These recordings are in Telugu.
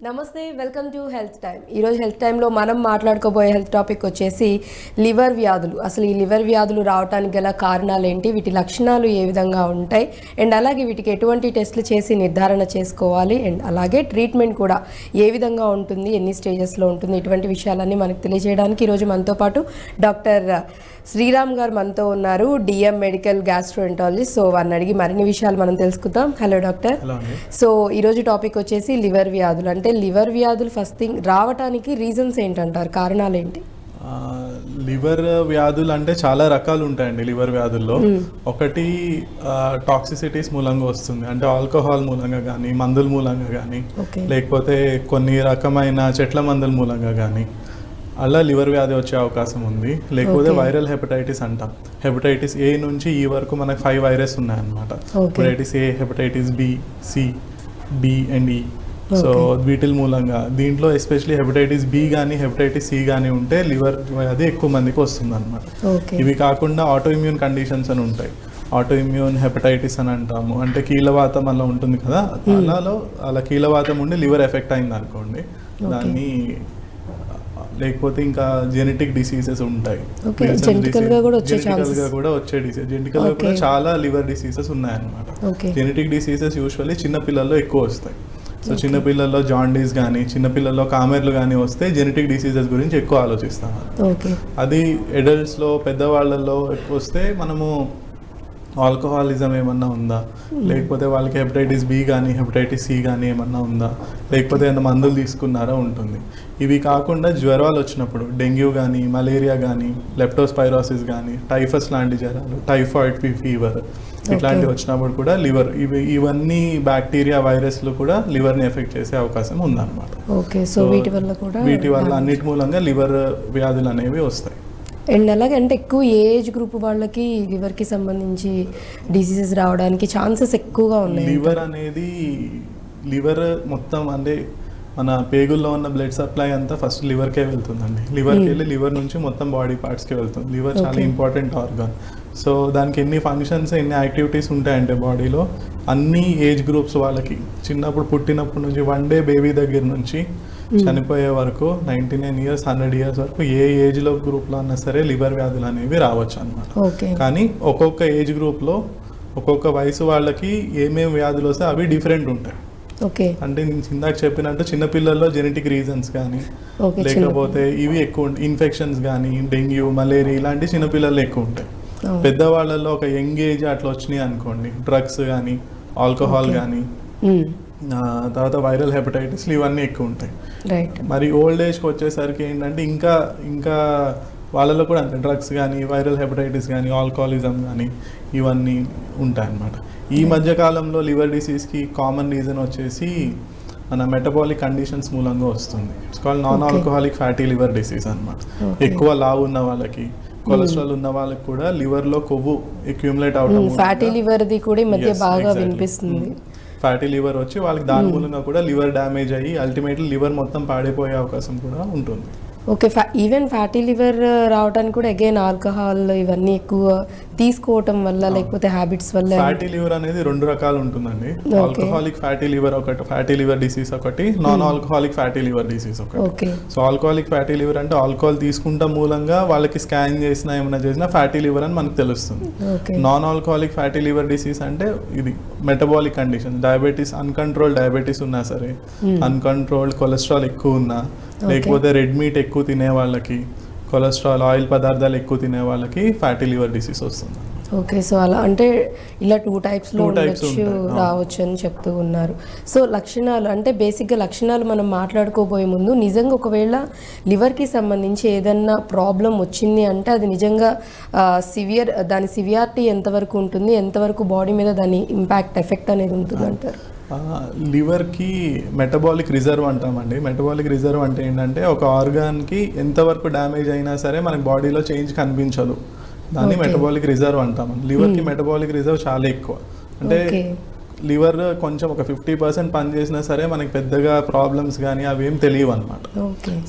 నమస్తే, వెల్కమ్ టు హెల్త్ టైమ్. ఈరోజు హెల్త్ టైంలో మనం మాట్లాడుకోబోయే హెల్త్ టాపిక్ వచ్చేసి లివర్ వ్యాధులు. అసలు ఈ లివర్ వ్యాధులు రావడానికి గల కారణాలు ఏంటి, వీటి లక్షణాలు ఏ విధంగా ఉంటాయి, అండ్ అలాగే వీటికి ఎటువంటి టెస్టులు చేసి నిర్ధారణ చేసుకోవాలి, అండ్ అలాగే ట్రీట్మెంట్ కూడా ఏ విధంగా ఉంటుంది, ఎన్ని స్టేజెస్లో ఉంటుంది, ఇటువంటి విషయాలన్నీ మనకు తెలియజేయడానికి ఈరోజు మనతో పాటు డాక్టర్ శ్రీరామ్ గారు మనతో ఉన్నారు, డిఎం మెడికల్ గ్యాస్ట్రోఎంటాలజిస్ట్. సో వారిని అడిగి మరిన్ని విషయాలు మనం తెలుసుకుందాం. Hello doctor. సో ఈరోజు టాపిక్ వచ్చేసి లివర్ వ్యాధులు. అంటే లివర్ వ్యాధులు ఫస్ట్ థింగ్ రావడానికి రీజన్స్ ఏంటంటారు, కారణాలు ఏంటి? లివర్ వ్యాధులు అంటే చాలా రకాలు ఉంటాయండి. లివర్ వ్యాధుల్లో ఒకటి టాక్సిసిటీస్ మూలంగా వస్తుంది, అంటే ఆల్కహాల్ మూలంగా కానీ, మందుల మూలంగా కానీ, లేకపోతే కొన్ని రకమైన చెట్ల మందుల మూలంగా కానీ అలా లివర్ వ్యాధి వచ్చే అవకాశం ఉంది. లేకపోతే వైరల్ హెపటైటిస్ అంటాం. హెపటైటిస్ ఏ నుంచి ఈ వరకు మనకు 5 వైరస్ ఉన్నాయన్నమాట. Hepatitis A, hepatitis B, C, D and E. So వీటి మూలంగా దీంట్లో ఎస్పెషలీ హెపటైటిస్ బి కానీ హెపటైటిస్ సి కానీ ఉంటే లివర్ వ్యాధి ఎక్కువ మందికి వస్తుంది అనమాట. ఇవి కాకుండా ఆటో ఇమ్యూన్ కండిషన్స్ అని ఉంటాయి. ఆటో ఇమ్యూన్ హెపటైటిస్ అని అంటాము. అంటే కీలవాతం అలా ఉంటుంది కదా, అలా కీలవాతం ఉండి లివర్ ఎఫెక్ట్ అయింది అనుకోండి, దాన్ని. లేకపోతే ఇంకా జెనెటిక్ డిసీజెస్ ఉంటాయి, జెనెటికల్ గా కూడా వచ్చే డిసీజ్. జెనెటికల్ గా కూడా చాలా లివర్ డిసీజెస్ ఉన్నాయన్నమాట. జెనెటిక్ డిసీజెస్ యూజువల్లీ చిన్న పిల్లల్లో ఎక్కువ వస్తాయి. సో చిన్న పిల్లల్లో జాండీస్ కానీ, చిన్న పిల్లల్లో కామెర్లు కానీ వస్తే జెనెటిక్ డిసీజెస్ గురించి ఎక్కువ ఆలోచిస్తాం. అది అడల్ట్స్లో, పెద్దవాళ్ళల్లో వస్తే మనము ఆల్కహాలిజం ఏమన్నా ఉందా, లేకపోతే వాళ్ళకి హెపటైటిస్ బి కానీ హెపటైటిస్ సి కానీ ఏమన్నా ఉందా, లేకపోతే ఏమైనా మందులు తీసుకున్నారా ఉంటుంది. ఇవి కాకుండా జ్వరాలు వచ్చినప్పుడు డెంగ్యూ కానీ, మలేరియా కానీ, లెప్టోస్పైరోసిస్ కానీ, టైఫస్ లాంటి జ్వరాలు, టైఫాయిడ్ ఫీవర్ ఇట్లాంటివి వచ్చినప్పుడు కూడా లివర్ ఇవన్నీ బ్యాక్టీరియా, వైరస్లు కూడా లివర్ని ఎఫెక్ట్ చేసే అవకాశం ఉందన్నమాట. సో వీటి వల్ల అన్నిటి మూలంగా లివర్ వ్యాధులు అనేవి వస్తాయి. అండ్ అలాగే అంటే ఎక్కువ ఏజ్ గ్రూప్ వాళ్ళకి లివర్కి సంబంధించి డిసీజెస్ రావడానికి ఛాన్సెస్ ఎక్కువగా ఉన్నాయి. లివర్ మొత్తం అంటే మన పేగుల్లో ఉన్న బ్లడ్ సప్లై అంతా ఫస్ట్ లివర్కే వెళ్తుందండి. లివర్కి వెళ్ళి లివర్ నుంచి మొత్తం బాడీ పార్ట్స్కి వెళ్తుంది. లివర్ చాలా ఇంపార్టెంట్ ఆర్గాన్. సో దానికి ఎన్ని ఫంక్షన్స్, ఎన్ని యాక్టివిటీస్ ఉంటాయంటే బాడీలో అన్ని ఏజ్ గ్రూప్స్ వాళ్ళకి, చిన్నప్పుడు పుట్టినప్పటి నుంచి 1 డే బేబీ దగ్గర నుంచి చనిపోయే వరకు 99 ఇయర్స్ 100 ఇయర్స్ వరకు ఏ ఏజ్లో గ్రూప్లో అన్నా సరే లివర్ వ్యాధులు అనేవి రావచ్చు అన్నమాట. కానీ ఒక్కొక్క ఏజ్ గ్రూప్లో ఒక్కొక్క వయసు వాళ్ళకి ఏమేమి వ్యాధులు వస్తే అవి డిఫరెంట్ ఉంటాయి. అంటే నేను ఇందాక చెప్పినట్టు చిన్నపిల్లల్లో జెనెటిక్ రీజన్స్ కానీ, లేకపోతే ఇవి ఎక్కువ ఇన్ఫెక్షన్స్ కానీ, డెంగ్యూ, మలేరియా ఇలాంటి చిన్నపిల్లల్లో ఎక్కువ ఉంటాయి. పెద్దవాళ్ళల్లో ఒక యంగ్ ఏజ్ అట్లా వచ్చినాయి అనుకోండి, డ్రగ్స్ కానీ, ఆల్కహాల్ కానీ, తర్వాత వైరల్ హెపటైటిస్లు ఇవన్నీ ఎక్కువ ఉంటాయి. మరి ఓల్డ్ ఏజ్కి వచ్చేసరికి ఏంటంటే ఇంకా వాళ్ళలో కూడా అంతే డ్రగ్స్ కానీ, వైరల్ హెపటైటిస్ కానీ, ఆల్కహాలిజం కానీ ఇవన్నీ ఉంటాయి అన్నమాట. ఈ మధ్యకాలంలో లివర్ డిసీజ్కి కామన్ రీజన్ వచ్చేసి మన మెటబాలిక్ కండిషన్స్ మూలంగా వస్తుంది. It's called non alcoholic fatty liver disease అన్నమాట. ఎక్కువ లావు ఉన్న వాళ్ళకి, కొలెస్ట్రాల్ ఉన్న వాళ్ళకి కూడా లివర్లో కొవ్వు అక్యూములేట్ అవడం, ఫ్యాటీ లివర్ది కూడా ఈ మధ్య బాగా వినిపిస్తుంది. ఫ్యాటీ లివర్ వచ్చి వాళ్ళకి దాని మూలంగా కూడా లివర్ డ్యామేజ్ అయ్యి అల్టిమేట్లీ లివర్ మొత్తం పాడైపోయే అవకాశం కూడా ఉంటుంది. ఈవెన్ ఫ్యాటీ లివర్ రావడానికి కూడా అగైన్ ఆల్కహాల్ ఇవన్నీ ఎక్కువ తీసుకోవటం వల్ల, లేకపోతే హ్యాబిట్స్ వల్ల. ఫ్యాటీ లివర్ అనేది 2 రకాలు ఉంటుందండి. ఆల్కహాలిక్ ఫ్యాటీ లివర్ ఒకటి, ఫ్యాటీ లివర్ డిసీజ్ ఒకటి, non alcoholic fatty liver disease ఒకటి. సో ఆల్కహాలిక్ ఫ్యాటీ లివర్ అంటే ఆల్కహాల్ తీసుకుంటా మూలంగా వాళ్ళకి స్కాన్ చేసినా ఏమైనా చేసినా ఫ్యాటీ లివర్ అని మనకు తెలుస్తుంది. Non alcoholic fatty liver disease అంటే ఇది metabolic condition, diabetes, uncontrolled diabetes ఉన్నా సరే, అన్కంట్రోల్డ్ కొలెస్ట్రాల్ ఎక్కువ ఉన్నా, లేకపోతే రెడ్ మీట్ ఎక్కువ తినే వాళ్ళకి, కొలెస్ట్రాల్, ఆయిల్ పదార్థాలు ఎక్కువ తినే వాళ్ళకి ఫ్యాటీ లివర్ డిసీజ్ వస్తుంది. సో అలా అంటే ఇలా 2 టైప్స్లో రావచ్చు అని చెప్తూ ఉన్నారు. సో లక్షణాలు అంటే బేసిక్గా లక్షణాలు మనం మాట్లాడుకోబోయే ముందు, నిజంగా ఒకవేళ లివర్కి సంబంధించి ఏదన్నా ప్రాబ్లం వచ్చింది అంటే అది నిజంగా దాని సివియారిటీ ఎంతవరకు ఉంటుంది, ఎంతవరకు బాడీ మీద దాని ఇంపాక్ట్, ఎఫెక్ట్ అనేది ఉంటుంది అంటారు? లివర్కి మెటబాలిక్ రిజర్వ్ అంటామండి. మెటబాలిక్ రిజర్వ్ అంటే ఏంటంటే ఒక ఆర్గాన్కి ఎంతవరకు డ్యామేజ్ అయినా సరే మనకి బాడీలో చేంజ్ కనిపించదు, దాన్ని మెటబాలిక్ రిజర్వ్ అంటాం. లివర్కి మెటబాలిక్ రిజర్వ్ చాలా ఎక్కువ. అంటే లివర్ కొంచెం ఒక 50% పని చేసినా సరే మనకి పెద్దగా ప్రాబ్లమ్స్ కానీ అవి ఏం తెలియవు అనమాట.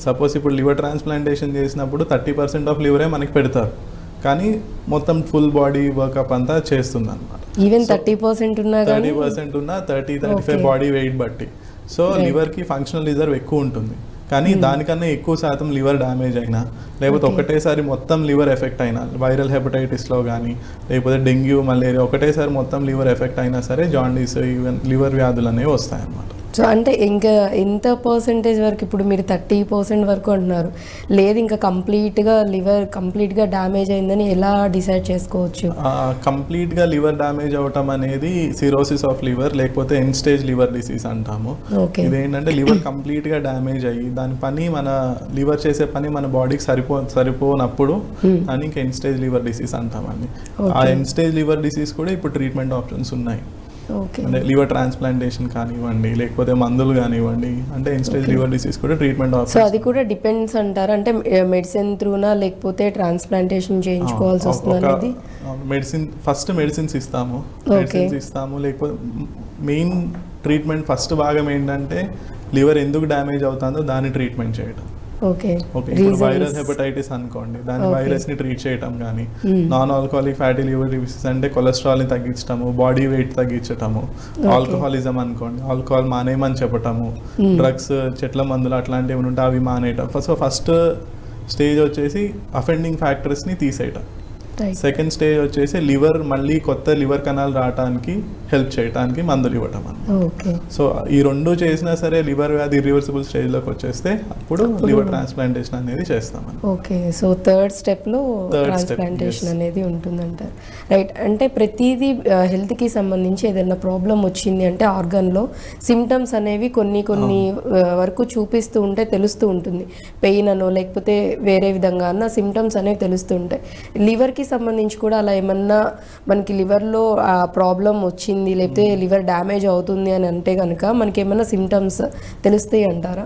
సపోజ్ ఇప్పుడు లివర్ ట్రాన్స్ప్లాంటేషన్ చేసినప్పుడు 30% ఆఫ్ లివరే మనకి పెడతారు, కానీ మొత్తం ఫుల్ బాడీ వర్కప్ అంతా చేస్తుంది అనమాట. ఈవెన్ 30% ఉన్నా 30% ఉన్నా 30-35 బాడీ వెయిట్ బట్టి. సో లివర్కి ఫంక్షనల్ రిజర్వ్ ఎక్కువ ఉంటుంది, కానీ దానికన్నా ఎక్కువ శాతం లివర్ డ్యామేజ్ అయినా లేకపోతే ఒకటేసారి మొత్తం లివర్ ఎఫెక్ట్ అయినా, వైరల్ హెపటైటిస్లో కానీ లేకపోతే డెంగ్యూ, మలేరియా ఒకటేసారి మొత్తం లివర్ ఎఫెక్ట్ అయినా సరే జాండీస్, ఈవెన్ లివర్ వ్యాధులు అనేవి వస్తాయన్నమాట. సో అంటే ఇంకా ఎంత పర్సంటేజ్ వరకు, ఇప్పుడు మీరు 30% వరకు అంటున్నారు, లేదు ఇంకా కంప్లీట్గా డ్యామేజ్ అయిందని ఎలా డిసైడ్ చేసుకోవచ్చు? కంప్లీట్గా లివర్ డ్యామేజ్ అవటం అనేది సిరోసిస్ ఆఫ్ లివర్ లేకపోతే ఎండ్ స్టేజ్ లివర్ డిసీజ్ అంటాము. ఇదేంటంటే లివర్ కంప్లీట్గా డ్యామేజ్ అయ్యి దాని పని, మన లివర్ చేసే పని మన బాడీకి సరిపోనప్పుడు దానికి ఎండ్ స్టేజ్ లివర్ డిసీజ్ అంటామండి. ఆ ఎండ్ స్టేజ్ లివర్ డిసీజ్ కూడా ఇప్పుడు ట్రీట్మెంట్ ఆప్షన్స్ ఉన్నాయి. అంటే లివర్ ట్రాన్స్ప్లాంటేషన్ కానివ్వండి లేకపోతే మందులు కానివ్వండి, అంటే ఎండ్ స్టేజ్ లివర్ డిసీజ్ కూడా ట్రీట్మెంట్ ఆప్షన్. సో అది కూడా డిపెండ్స్ అంటారు, అంటే మెడిసిన్ త్రూనా లేకపోతే ట్రాన్స్ప్లాంటేషన్ చేయించుకోవాల్సి వస్తుంది? మెడిసిన్స్ ఇస్తాము, లేకపోతే మెయిన్ ట్రీట్మెంట్ ఫస్ట్ భాగం ఏంటంటే లివర్ ఎందుకు డ్యామేజ్ అవుతుందో దాన్ని ట్రీట్మెంట్ చేయడం. ఓకే, ఇప్పుడు వైరల్ హెపటైటిస్ అనుకోండి, దాని వైరస్ ని ట్రీట్ చేయటం కానీ, non alcoholic fatty liver disease అంటే కొలెస్ట్రాల్ ని తగ్గించటము, బాడీ వెయిట్ తగ్గించటము, ఆల్కహాలిజం అనుకోండి, ఆల్కహాల్ మానేయమని చెప్పటము, డ్రగ్స్, చెట్ల మందులు అట్లాంటివి ఉంటే అవి మానేయటం. సో ఫస్ట్ స్టేజ్ వచ్చేసి అఫెండింగ్ ఫ్యాక్టర్స్ ని తీసేయటం. సెకండ్ స్టేజ్ వచ్చేసి లివర్ మళ్ళీ కొత్త లివర్ కణాలు రావడానికి హెల్ప్ చేయడానికి మందులు ఇవ్వటం అన్నమాట. సో ఈ రెండు చేసినా సరే లివర్ వ్యాధి ఇర్రివర్సిబుల్ స్టేజ్లోకి వచ్చేస్తే అప్పుడు లివర్ ట్రాన్స్ప్లాంటేషన్ అనేది చేస్తాం. ఓకే, సో థర్డ్ స్టెప్లో ట్రాన్స్ప్లాంటేషన్ అనేది ఉంటుందంటారు. రైట్, అంటే ప్రతిదీ హెల్త్కి సంబంధించి ఏదైనా ప్రాబ్లం వచ్చింది అంటే ఆర్గన్లో సిమ్టమ్స్ అనేవి కొన్ని వరకు చూపిస్తూ ఉంటే తెలుస్తూ ఉంటుంది. పెయిన్ అనో లేకపోతే వేరే విధంగా అన్న సిమ్టమ్స్ అనేవి తెలుస్తూ ఉంటాయి. లివర్కి సంబంధించి కూడా అలా ఏమన్నా మనకి లివర్లో ప్రాబ్లం వచ్చింది లేకపోతే లివర్ డ్యామేజ్ అవుతుంది అని అంటే కనుక మనకి ఏమన్నా సిమ్టమ్స్ తెలుస్తాయి అంటారా?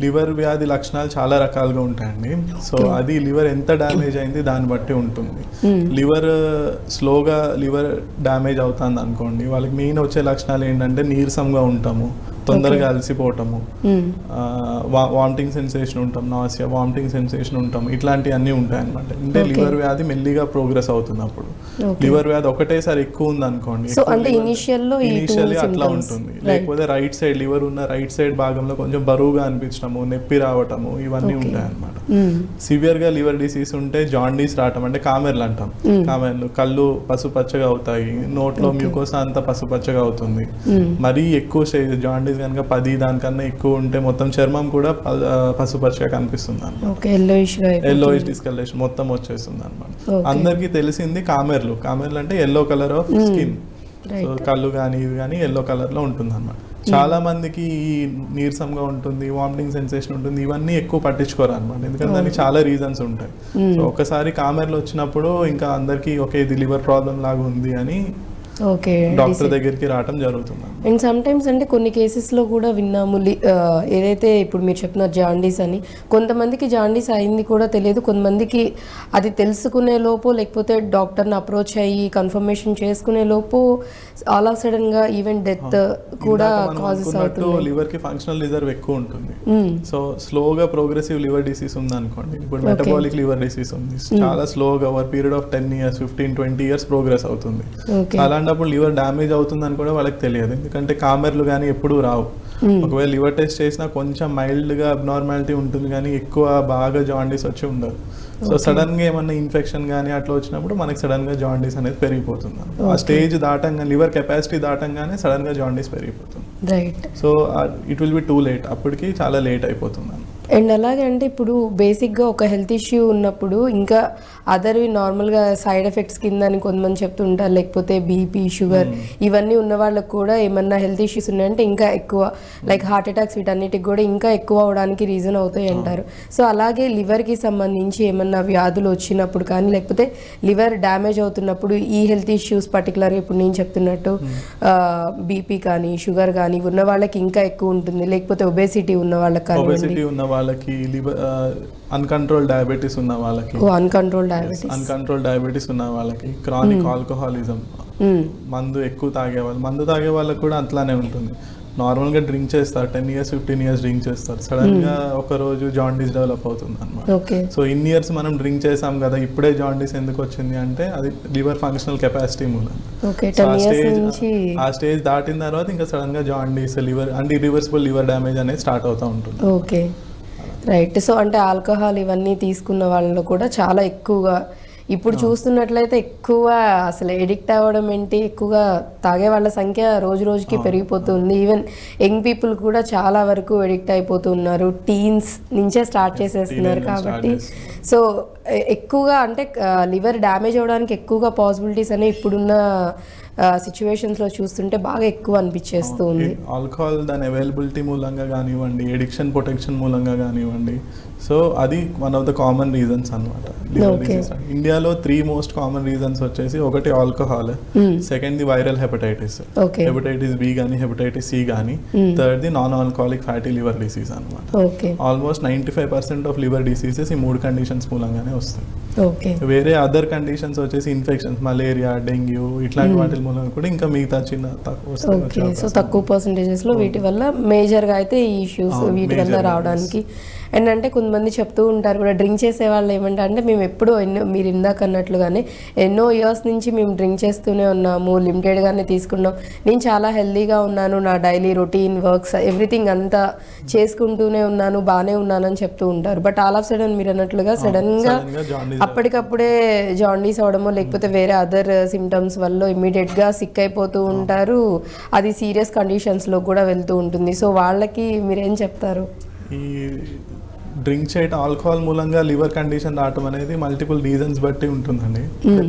లివర్ వ్యాధి లక్షణాలు చాలా రకాలుగా ఉంటాయండి. సో అది లివర్ ఎంత డ్యామేజ్ అయింది దాన్ని బట్టి ఉంటుంది. లివర్ డ్యామేజ్ అవుతుంది అనుకోండి, వాళ్ళకి మెయిన్ వచ్చే లక్షణాలు ఏంటంటే నీరసంగా ఉంటాము, తొందరగా అలసిపోవటము, వామిటింగ్ సెన్సేషన్ ఉంటాం, నాసియా, వామిటింగ్ సెన్సేషన్ ఉంటాం, ఇట్లాంటివన్నీ ఉంటాయి అనమాట. అంటే లివర్ వ్యాధి మెల్లిగా ప్రోగ్రెస్ అవుతున్నప్పుడు. లివర్ వ్యాధి ఒకటేసారి ఎక్కువ ఉంది అనుకోండి, ఇనిషియల్లీ అట్లా ఉంటుంది. లేకపోతే రైట్ సైడ్ లివర్ ఉన్న రైట్ సైడ్ భాగంలో కొంచెం బరువుగా అనిపించడము, నొప్పి రావటము, ఇవన్నీ ఉంటాయి అనమాట. సివియర్ గా లివర్ డిసీజ్ ఉంటే జాండీస్ రావటం, అంటే కామెర్లు అంటాం. కామెర్లు, కళ్ళు పసుపచ్చగా అవుతాయి, నోట్లో మ్యూకోసా అంతా పసుపచ్చగా అవుతుంది. మరీ ఎక్కువ స్టేజ్ జాండీస్ కనుక 10 దానికన్నా ఎక్కువ ఉంటే మొత్తం చర్మం కూడా పసుపచ్చగా కనిపిస్తుంది అనమాట. ఎల్లోయిష్ డిస్కలరేషన్ మొత్తం వచ్చేస్తుంది అనమాట. అందరికీ తెలిసింది కామెర్లు అంటే yellow colour of skin. So కళ్ళు కానీ ఇవి కానీ ఎల్లో కలర్ లో ఉంటుంది అనమాట. చాలా మందికి ఈ నీరసంగా ఉంటుంది, వామిటింగ్ సెన్సేషన్ ఉంటుంది, ఇవన్నీ ఎక్కువ పట్టించుకోరు అనమాట, ఎందుకంటే దానికి చాలా రీజన్స్ ఉంటాయి. సో ఒకసారి కామెర్లు వచ్చినప్పుడు ఇంకా అందరికీ ఓకే ఇది లివర్ ప్రాబ్లం లాగా ఉంది అని డాక్టర్ దగ్గరికి రావడం జరుగుతుంది. అండ్ సమ్ టైమ్స్ అంటే కొన్ని కేసెస్లో కూడా విన్నాము, ఏదైతే ఇప్పుడు మీరు చెప్పిన జాండీస్ అని, కొంతమందికి జాండీస్ అయింది కూడా తెలియదు, కొంతమందికి అది తెలుసుకునే లోపు లేకపోతే డాక్టర్ని అప్రోచ్ అయ్యి కన్ఫర్మేషన్ చేసుకునే లోపు ఆల్ ఆఫ్ సడన్ గా ఈవెన్ డెత్ కూడా కాజెస్ అవుతుంది. లివర్ కి ఫంక్షనల్ రిజర్వ్ ఎక్కువ ఉంటుంది. సో స్లోగా ప్రోగ్రెసివ్ లివర్ డిసీజ్ ఉంది అనుకోండి, ఇప్పుడు మెటబాలిక్ లివర్ డిసీజ్ ఉంది, చాలా స్లోగా over period of 10 years 15-20 years progress అవుతుంది. అలాంటప్పుడు లివర్ డ్యామేజ్ అవుతుందని కూడా వాళ్ళకి తెలియదు, ఎందుకంటే కామెర్లు కానీ ఎప్పుడూ రావు. ఒకవేళ లివర్ టెస్ట్ చేసినా కొంచెం మైల్డ్ గా అబ్నార్మాలిటీ ఉంటుంది కానీ ఎక్కువ బాగా జాండీస్ వచ్చి ఉండదు. సో సడన్ గా ఏమన్నా ఇన్ఫెక్షన్ కానీ అట్లా వచ్చినప్పుడు మనకి సడన్ గా జాండీస్ అనేది పెరిగిపోతుంది. ఆ స్టేజ్ దాటంగా, లివర్ కెపాసిటీ దాటంగానే సడన్ గా జాండీస్ పెరిగిపోతుంది. So it will be too late, అప్పటికి చాలా లేట్ అయిపోతుంది. అండ్ అలాగే అంటే ఇప్పుడు బేసిక్గా ఒక హెల్త్ ఇష్యూ ఉన్నప్పుడు ఇంకా అదర్వి నార్మల్గా సైడ్ ఎఫెక్ట్స్ కింద అని కొంతమంది చెప్తుంటారు, లేకపోతే బీపీ, షుగర్ ఇవన్నీ ఉన్న వాళ్ళకు కూడా ఏమన్నా హెల్త్ ఇష్యూస్ ఉన్నాయంటే ఇంకా ఎక్కువ లైక్ హార్ట్ అటాక్స్ వీటన్నిటికి కూడా ఇంకా ఎక్కువ అవడానికి రీజన్ అవుతాయి అంటారు. సో అలాగే లివర్కి సంబంధించి ఏమన్నా వ్యాధులు వచ్చినప్పుడు కానీ లేకపోతే లివర్ డ్యామేజ్ అవుతున్నప్పుడు ఈ హెల్త్ ఇష్యూస్ పర్టికులర్గా ఇప్పుడు నేను చెప్తున్నట్టు బీపీ కానీ షుగర్ కానీ ఉన్న వాళ్ళకి ఇంకా ఎక్కువ ఉంటుంది, లేకపోతే ఒబేసిటీ ఉన్న వాళ్ళకి కానీ వాళ్ళకి అన్కంట్రోల్ డయాబెటీస్ ఉన్న వాళ్ళకి, అన్కంట్రోల్ డయాబెటీస్ ఉన్న వాళ్ళకి, క్రానిక్ ఆల్కహాలిజం, మందు ఎక్కువ తాగే వాళ్ళకి కూడా అట్లానే ఉంటుంది. నార్మల్గా డ్రింక్ చేస్తారు 10 years 15 years డ్రింక్ చేస్తారు, సడన్గా ఒక రోజు జాండీస్ డెవలప్ అవుతుంది అనమాట. ఓకే. సో ఇన్ని ఇయర్స్ మనం డ్రింక్ చేసాం కదా, ఇప్పుడే జాండీస్ ఎందుకు వచ్చింది అంటే అది లివర్ ఫంక్షనల్ కెపాసిటీ మూలం. ఓకే, 10 years నుంచి ఆ స్టేజ్ దాటిన తర్వాత ఇంకా సడన్గా జాండీస్, లివర్ అంటే ఇరివర్సిబుల్ లివర్ డ్యామేజ్ అనేది స్టార్ట్ అవుతూ ఉంటుంది. Okay, right. సో అంటే ఆల్కహాల్ ఇవన్నీ తీసుకున్న వాళ్ళలో కూడా చాలా ఎక్కువగా ఇప్పుడు చూస్తున్నట్లయితే ఎక్కువ అసలు ఎడిక్ట్ అవ్వడం ఏంటి, ఎక్కువగా తాగే వాళ్ళ సంఖ్య రోజు రోజుకి పెరిగిపోతుంది. ఈవెన్ యంగ్ పీపుల్ కూడా చాలా వరకు ఎడిక్ట్ అయిపోతున్నారు, టీన్స్ నుంచే స్టార్ట్ చేసేస్తున్నారు. కాబట్టి సో ఎక్కువగా అంటే లివర్ డ్యామేజ్ అవ్వడానికి ఎక్కువగా పాసిబిలిటీస్ అనేవి ఇప్పుడున్న సిచ్యువేషన్స్లో చూస్తుంటే బాగా ఎక్కువ అనిపించేస్తూ ఉంది. ఆల్కహాల్ దాని అవైలబిలిటీ మూలంగా కానివ్వండి, ఎడిక్షన్ ప్రొటెక్షన్ మూలంగా కానివ్వండి, సో అది one of the common reasons అనమాట. ఇండియాలో 3 most కామన్ రీజన్స్ వచ్చేసి, ఒకటి alcohol, second the viral hepatitis, hepatitis B కానీ హెపటైటిస్ సి కానీ, third the non alcoholic fatty liver disease అనమాట. ఆల్మోస్ట్ 95% ఆఫ్ లివర్ డిసీజెస్ ఈ 3 కండిషన్స్ మూలంగానే వస్తాయి. వేరే అదర్ కండిషన్స్ వచ్చేసి ఇన్ఫెక్షన్స్, మలేరియా, డెంగ్యూ ఇట్లాంటి వాటి మూలంగా కూడా ఇంకా మిగతా చిన్న తక్కువ. సో తక్కువ పర్సంటేజెస్ లో వీటి వల్ల మేజర్గా అయితే ఈ ఇష్యూస్ వీటి వల్ల రావడానికి. అండ్ అంటే కొంతమంది చెప్తూ ఉంటారు కూడా, డ్రింక్ చేసే వాళ్ళు ఏమంటే అంటే మేము ఎప్పుడూ మీరు ఇందాక అన్నట్లుగానే ఎన్నో ఇయర్స్ నుంచి మేము డ్రింక్ చేస్తూనే ఉన్నాము, లిమిటెడ్గానే తీసుకున్నాం, నేను చాలా హెల్తీగా ఉన్నాను, నా డైలీ రొటీన్ వర్క్స్ ఎవ్రీథింగ్ అంతా చేసుకుంటూనే ఉన్నాను, బాగానే ఉన్నాను అని చెప్తూ ఉంటారు. బట్ ఆల్ ఆఫ్ సడన్ మీరు అన్నట్లుగా సడన్గా అప్పటికప్పుడే జాండీస్ అవడమో లేకపోతే వేరే అదర్ సిమ్టమ్స్ వల్ల ఇమ్మీడియట్గా సిక్ అయిపోతూ ఉంటారు, అది సీరియస్ కండిషన్స్లో కూడా వెళ్తూ ఉంటుంది. సో వాళ్ళకి మీరేం చెప్తారు? ఈ డ్రింక్ చేయటం, ఆల్కహాల్ మూలంగా లివర్ కండిషన్ రావటం అనేది మల్టిపుల్ రీజన్స్ బట్టి ఉంటుందండి.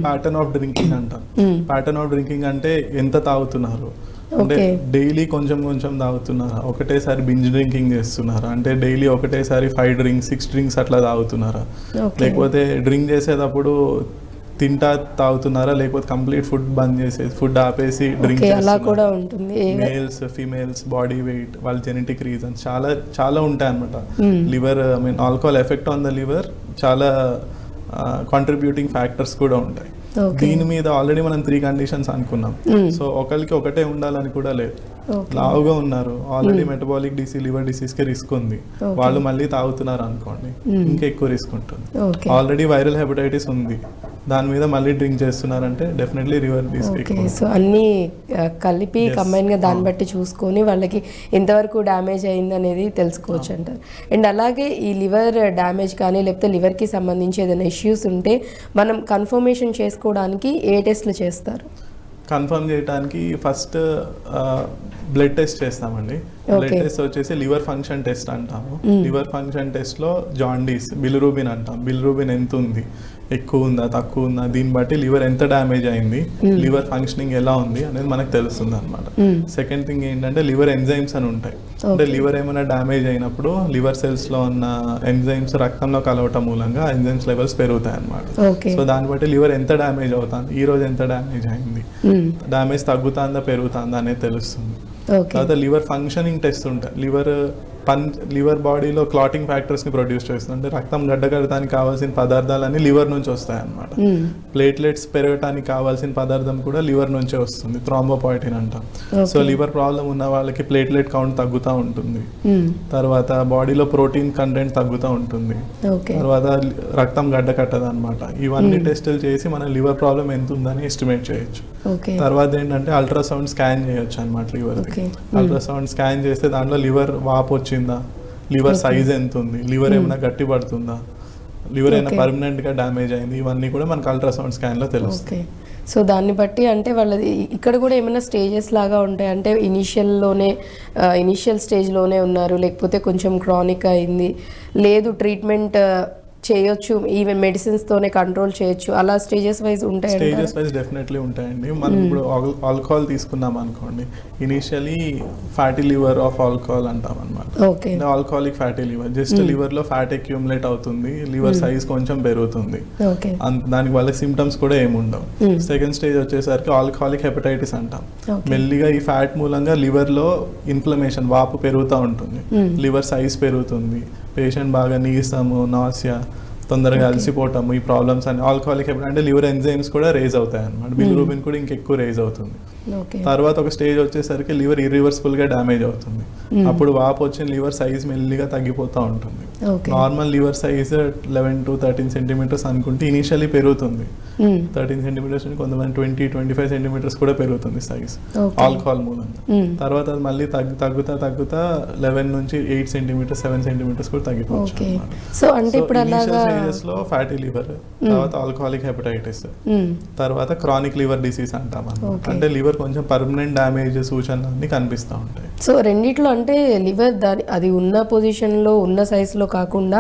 ప్యాటర్న్ ఆఫ్ డ్రింకింగ్ అంటాం. ప్యాటర్న్ ఆఫ్ డ్రింకింగ్ అంటే ఎంత తాగుతున్నారు, అంటే డైలీ కొంచెం కొంచెం తాగుతున్నారా, ఒకటేసారి బింజ్ డ్రింకింగ్ చేస్తున్నారా, అంటే డైలీ ఒకటేసారి 5 drinks 6 drinks అట్లా తాగుతున్నారా, లేకపోతే డ్రింక్ చేసేటప్పుడు తింటా తాగుతున్నారా, లేకపోతే కంప్లీట్ ఫుడ్ బంద్ చేసేసి ఫుడ్ ఆపేసి డ్రింక్ కూడా ఉంటుంది. మేల్స్ ఫీమేల్స్ బాడీ వెయిట్, వాళ్ళ జెనెటిక్ రీజన్స్ చాలా చాలా ఉంటాయి అనమాట. Liver alcohol effect on the liver చాలా కాంట్రిబ్యూటింగ్ ఫ్యాక్టర్స్ కూడా ఉంటాయి. దీని మీద ఆల్రెడీ మనం 3 కండిషన్స్ అనుకున్నాం. సో ఒకరికి ఒకటే ఉండాలని కూడా లేదు. లావుగా ఉన్నారు, already metabolic disease, liver disease కి రిస్క్ ఉంది, వాళ్ళు మళ్ళీ తాగుతున్నారు అనుకోండి, ఇంకా ఎక్కువ రిస్క్ ఉంటుంది. ఆల్రెడీ వైరల్ హెపటైటిస్ ఉంది, దాని మీద మళ్ళీ డ్రింక్ చేస్తున్నారంటే డెఫినెట్లీ లివర్ డిసీజ్. సో అన్ని కలిపి కంబైన్ గా దాన్ని బట్టి చూసుకొని వాళ్ళకి ఎంతవరకు డ్యామేజ్ అయింది అనేది తెలుసుకోవచ్చు అంటారు. అండ్ అలాగే ఈ లివర్ డ్యామేజ్ కానీ లేకపోతే లివర్ కి సంబంధించి ఏదైనా ఇష్యూస్ ఉంటే మనం కన్ఫర్మేషన్ చేసుకోవడానికి ఏ టెస్ట్లు చేస్తారు? కన్ఫర్మ్ చేయడానికి ఫస్ట్ బ్లడ్ టెస్ట్ చేస్తామండి. బ్లడ్ టెస్ట్ వచ్చేసి లివర్ ఫంక్షన్ టెస్ట్ అంటాము. లివర్ ఫంక్షన్ టెస్ట్ లో జాండీస్, బిలిరూబిన్ అంటాం, బిలిరూబిన్ ఎంత ఉంది, ఎక్కువ ఉందా తక్కువ ఉందా, దీన్ని బట్టి లివర్ ఎంత డ్యామేజ్ అయింది, లివర్ ఫంక్షనింగ్ ఎలా ఉంది అనేది మనకు తెలుస్తుంది అనమాట. సెకండ్ థింగ్ ఏంటంటే లివర్ ఎంజైమ్స్ అని ఉంటాయి. అంటే లివర్ ఏమైనా డ్యామేజ్ అయినప్పుడు లివర్ సెల్స్ లో ఉన్న ఎంజైమ్స్ రక్తంలో కలవటం మూలంగా ఎంజైమ్స్ లెవెల్స్ పెరుగుతాయి అనమాట. సో దాన్ని బట్టి లివర్ ఎంత డ్యామేజ్ అవుతుంది, ఈ రోజు ఎంత డ్యామేజ్ అయింది, డ్యామేజ్ తగ్గుతుందా పెరుగుతుందా అనేది తెలుస్తుంది. తర్వాత లివర్ ఫంక్షనింగ్ టెస్ట్ ఉంటాయి. లివర్ బాడీలో క్లాటింగ్ ఫ్యాక్టర్స్ ని ప్రొడ్యూస్ చేస్తుంది. అంటే రక్తం గడ్డకట్టడానికి కావాల్సిన పదార్థాలన్నీ లివర్ నుంచి వస్తాయి అన్నమాట. ప్లేట్లెట్స్ పెరగడానికి కావాల్సిన పదార్థం కూడా లివర్ నుంచే వస్తుంది, థ్రాంబోపాయిటిన్ అంటాం. సో లివర్ ప్రాబ్లం ఉన్న వాళ్ళకి ప్లేట్లెట్ కౌంట్ తగ్గుతూ ఉంటుంది. తర్వాత బాడీలో ప్రోటీన్ కంటెంట్ తగ్గుతూ ఉంటుంది. తర్వాత రక్తం గడ్డకట్టదు అనమాట. ఇవన్నీ టెస్టులు చేసి మన లివర్ ప్రాబ్లం ఎంత ఉందని ఎస్టిమేట్ చేయొచ్చు. తర్వాత ఏంటంటే అల్ట్రాసౌండ్ స్కాన్ చేయొచ్చు అనమాట లివర్. అల్ట్రాసౌండ్ స్కాన్ చేస్తే దాంట్లో లివర్ వాపు వచ్చిందా, లివర్ సైజ్ ఎంత ఉంది, లివర్ ఏమైనా గట్టి పడుతుందా, లివర్ ఏమైనా పర్మనెంట్ గా డ్యామేజ్ అయింది, ఇవన్నీ కూడా మనకు అల్ట్రాసౌండ్ స్కాన్ లో తెలుస్తుంది. సో దాన్ని బట్టి అంటే వాళ్ళది ఇక్కడ కూడా ఏమైనా స్టేజెస్ లాగా ఉంటాయి, అంటే ఇనిషియల్ స్టేజ్లోనే ఉన్నారు, లేకపోతే కొంచెం క్రానిక్ అయింది, లేదు ట్రీట్మెంట్ చేయొచ్చు, ఈవెన్ మెడిసిన్స్ తోనే కంట్రోల్ చేయొచ్చు, అలా స్టేజెస్ వైజ్ ఉంటాయి. స్టేజెస్ వైజ్ డెఫినెట్లీ ఉంటాయండి. మనం ఇప్పుడు ఆల్కహాల్ తీసుకున్నాం అనుకోండి, initially fatty liver of alcohol అంటాం అనమాట. Alcoholic fatty liver, just liver లో ఫ్యాట్ అక్యూములేట్ అవుతుంది, లివర్ సైజ్ కొంచెం పెరుగుతుంది, దానికి వాళ్ళ సిమ్టమ్స్ కూడా ఏముండవు. సెకండ్ స్టేజ్ వచ్చేసరికి ఆల్కహాలిక్ హెపటైటిస్ అంటాం. మెల్లిగా ఈ ఫ్యాట్ మూలంగా లివర్ లో ఇన్ఫ్లమేషన్, వాపు పెరుగుతూ ఉంటుంది, లివర్ సైజ్ పెరుగుతుంది, పేషెంట్ బాగా నీరసము, నాసియా, తొందరగా అలసిపోవటము, ఈ ప్రాబ్లమ్స్ అన్ని ఆల్కహాలిక్ అంటే లివర్ ఎంజైమ్స్ కూడా రేజ్ అవుతాయి అన్నమాట. బిలిరూబిన్ కూడా ఇంకెక్కువ రేజ్ అవుతుంది. ఓకే. తర్వాత ఒక స్టేజ్ వచ్చేసరికి లివర్ ఇర్రివర్సిబుల్ గా డ్యామేజ్ అవుతుంది. అప్పుడు వాపు వచ్చిన లివర్ సైజ్ మెల్లిగా తగ్గిపోతూ ఉంటుంది. Okay. Normal liver size 11 to 13 centimetres అనుకుంటే ఇనిషియల్లీ పెరుగుతుంది. 13 సెంటీమీటర్స్ నుంచి కొంతమంది 20-25 సెంటీమీటర్స్ కూడా పెరుగుతుంది సైజ్ ఆల్కహాల్ మూలంగా. తర్వాత అది మళ్ళీ తగ్గుతా 11 నుంచి 8 సెంటీమీటర్స్ 7 సెంటీమీటర్స్ కూడా తగ్గిపోవచ్చు. సో అంటే ఇప్పుడు అలాగా స్టేజెస్ లో ఫ్యాటీ లివర్, తర్వాత ఆల్కహాలిక్ హెపటైటిస్, తర్వాత క్రానిక్ లివర్ డిసీజ్ అంటాం. అంటే లివర్ కొంచెం పర్మనెంట్ డ్యామేజ్ సూచనలు అన్ని కనిపిస్తూ ఉంటాయి. సో రెండిట్లో అంటే లివర్ అది ఉన్న పొజిషన్లో ఉన్న సైజులో కాకుండా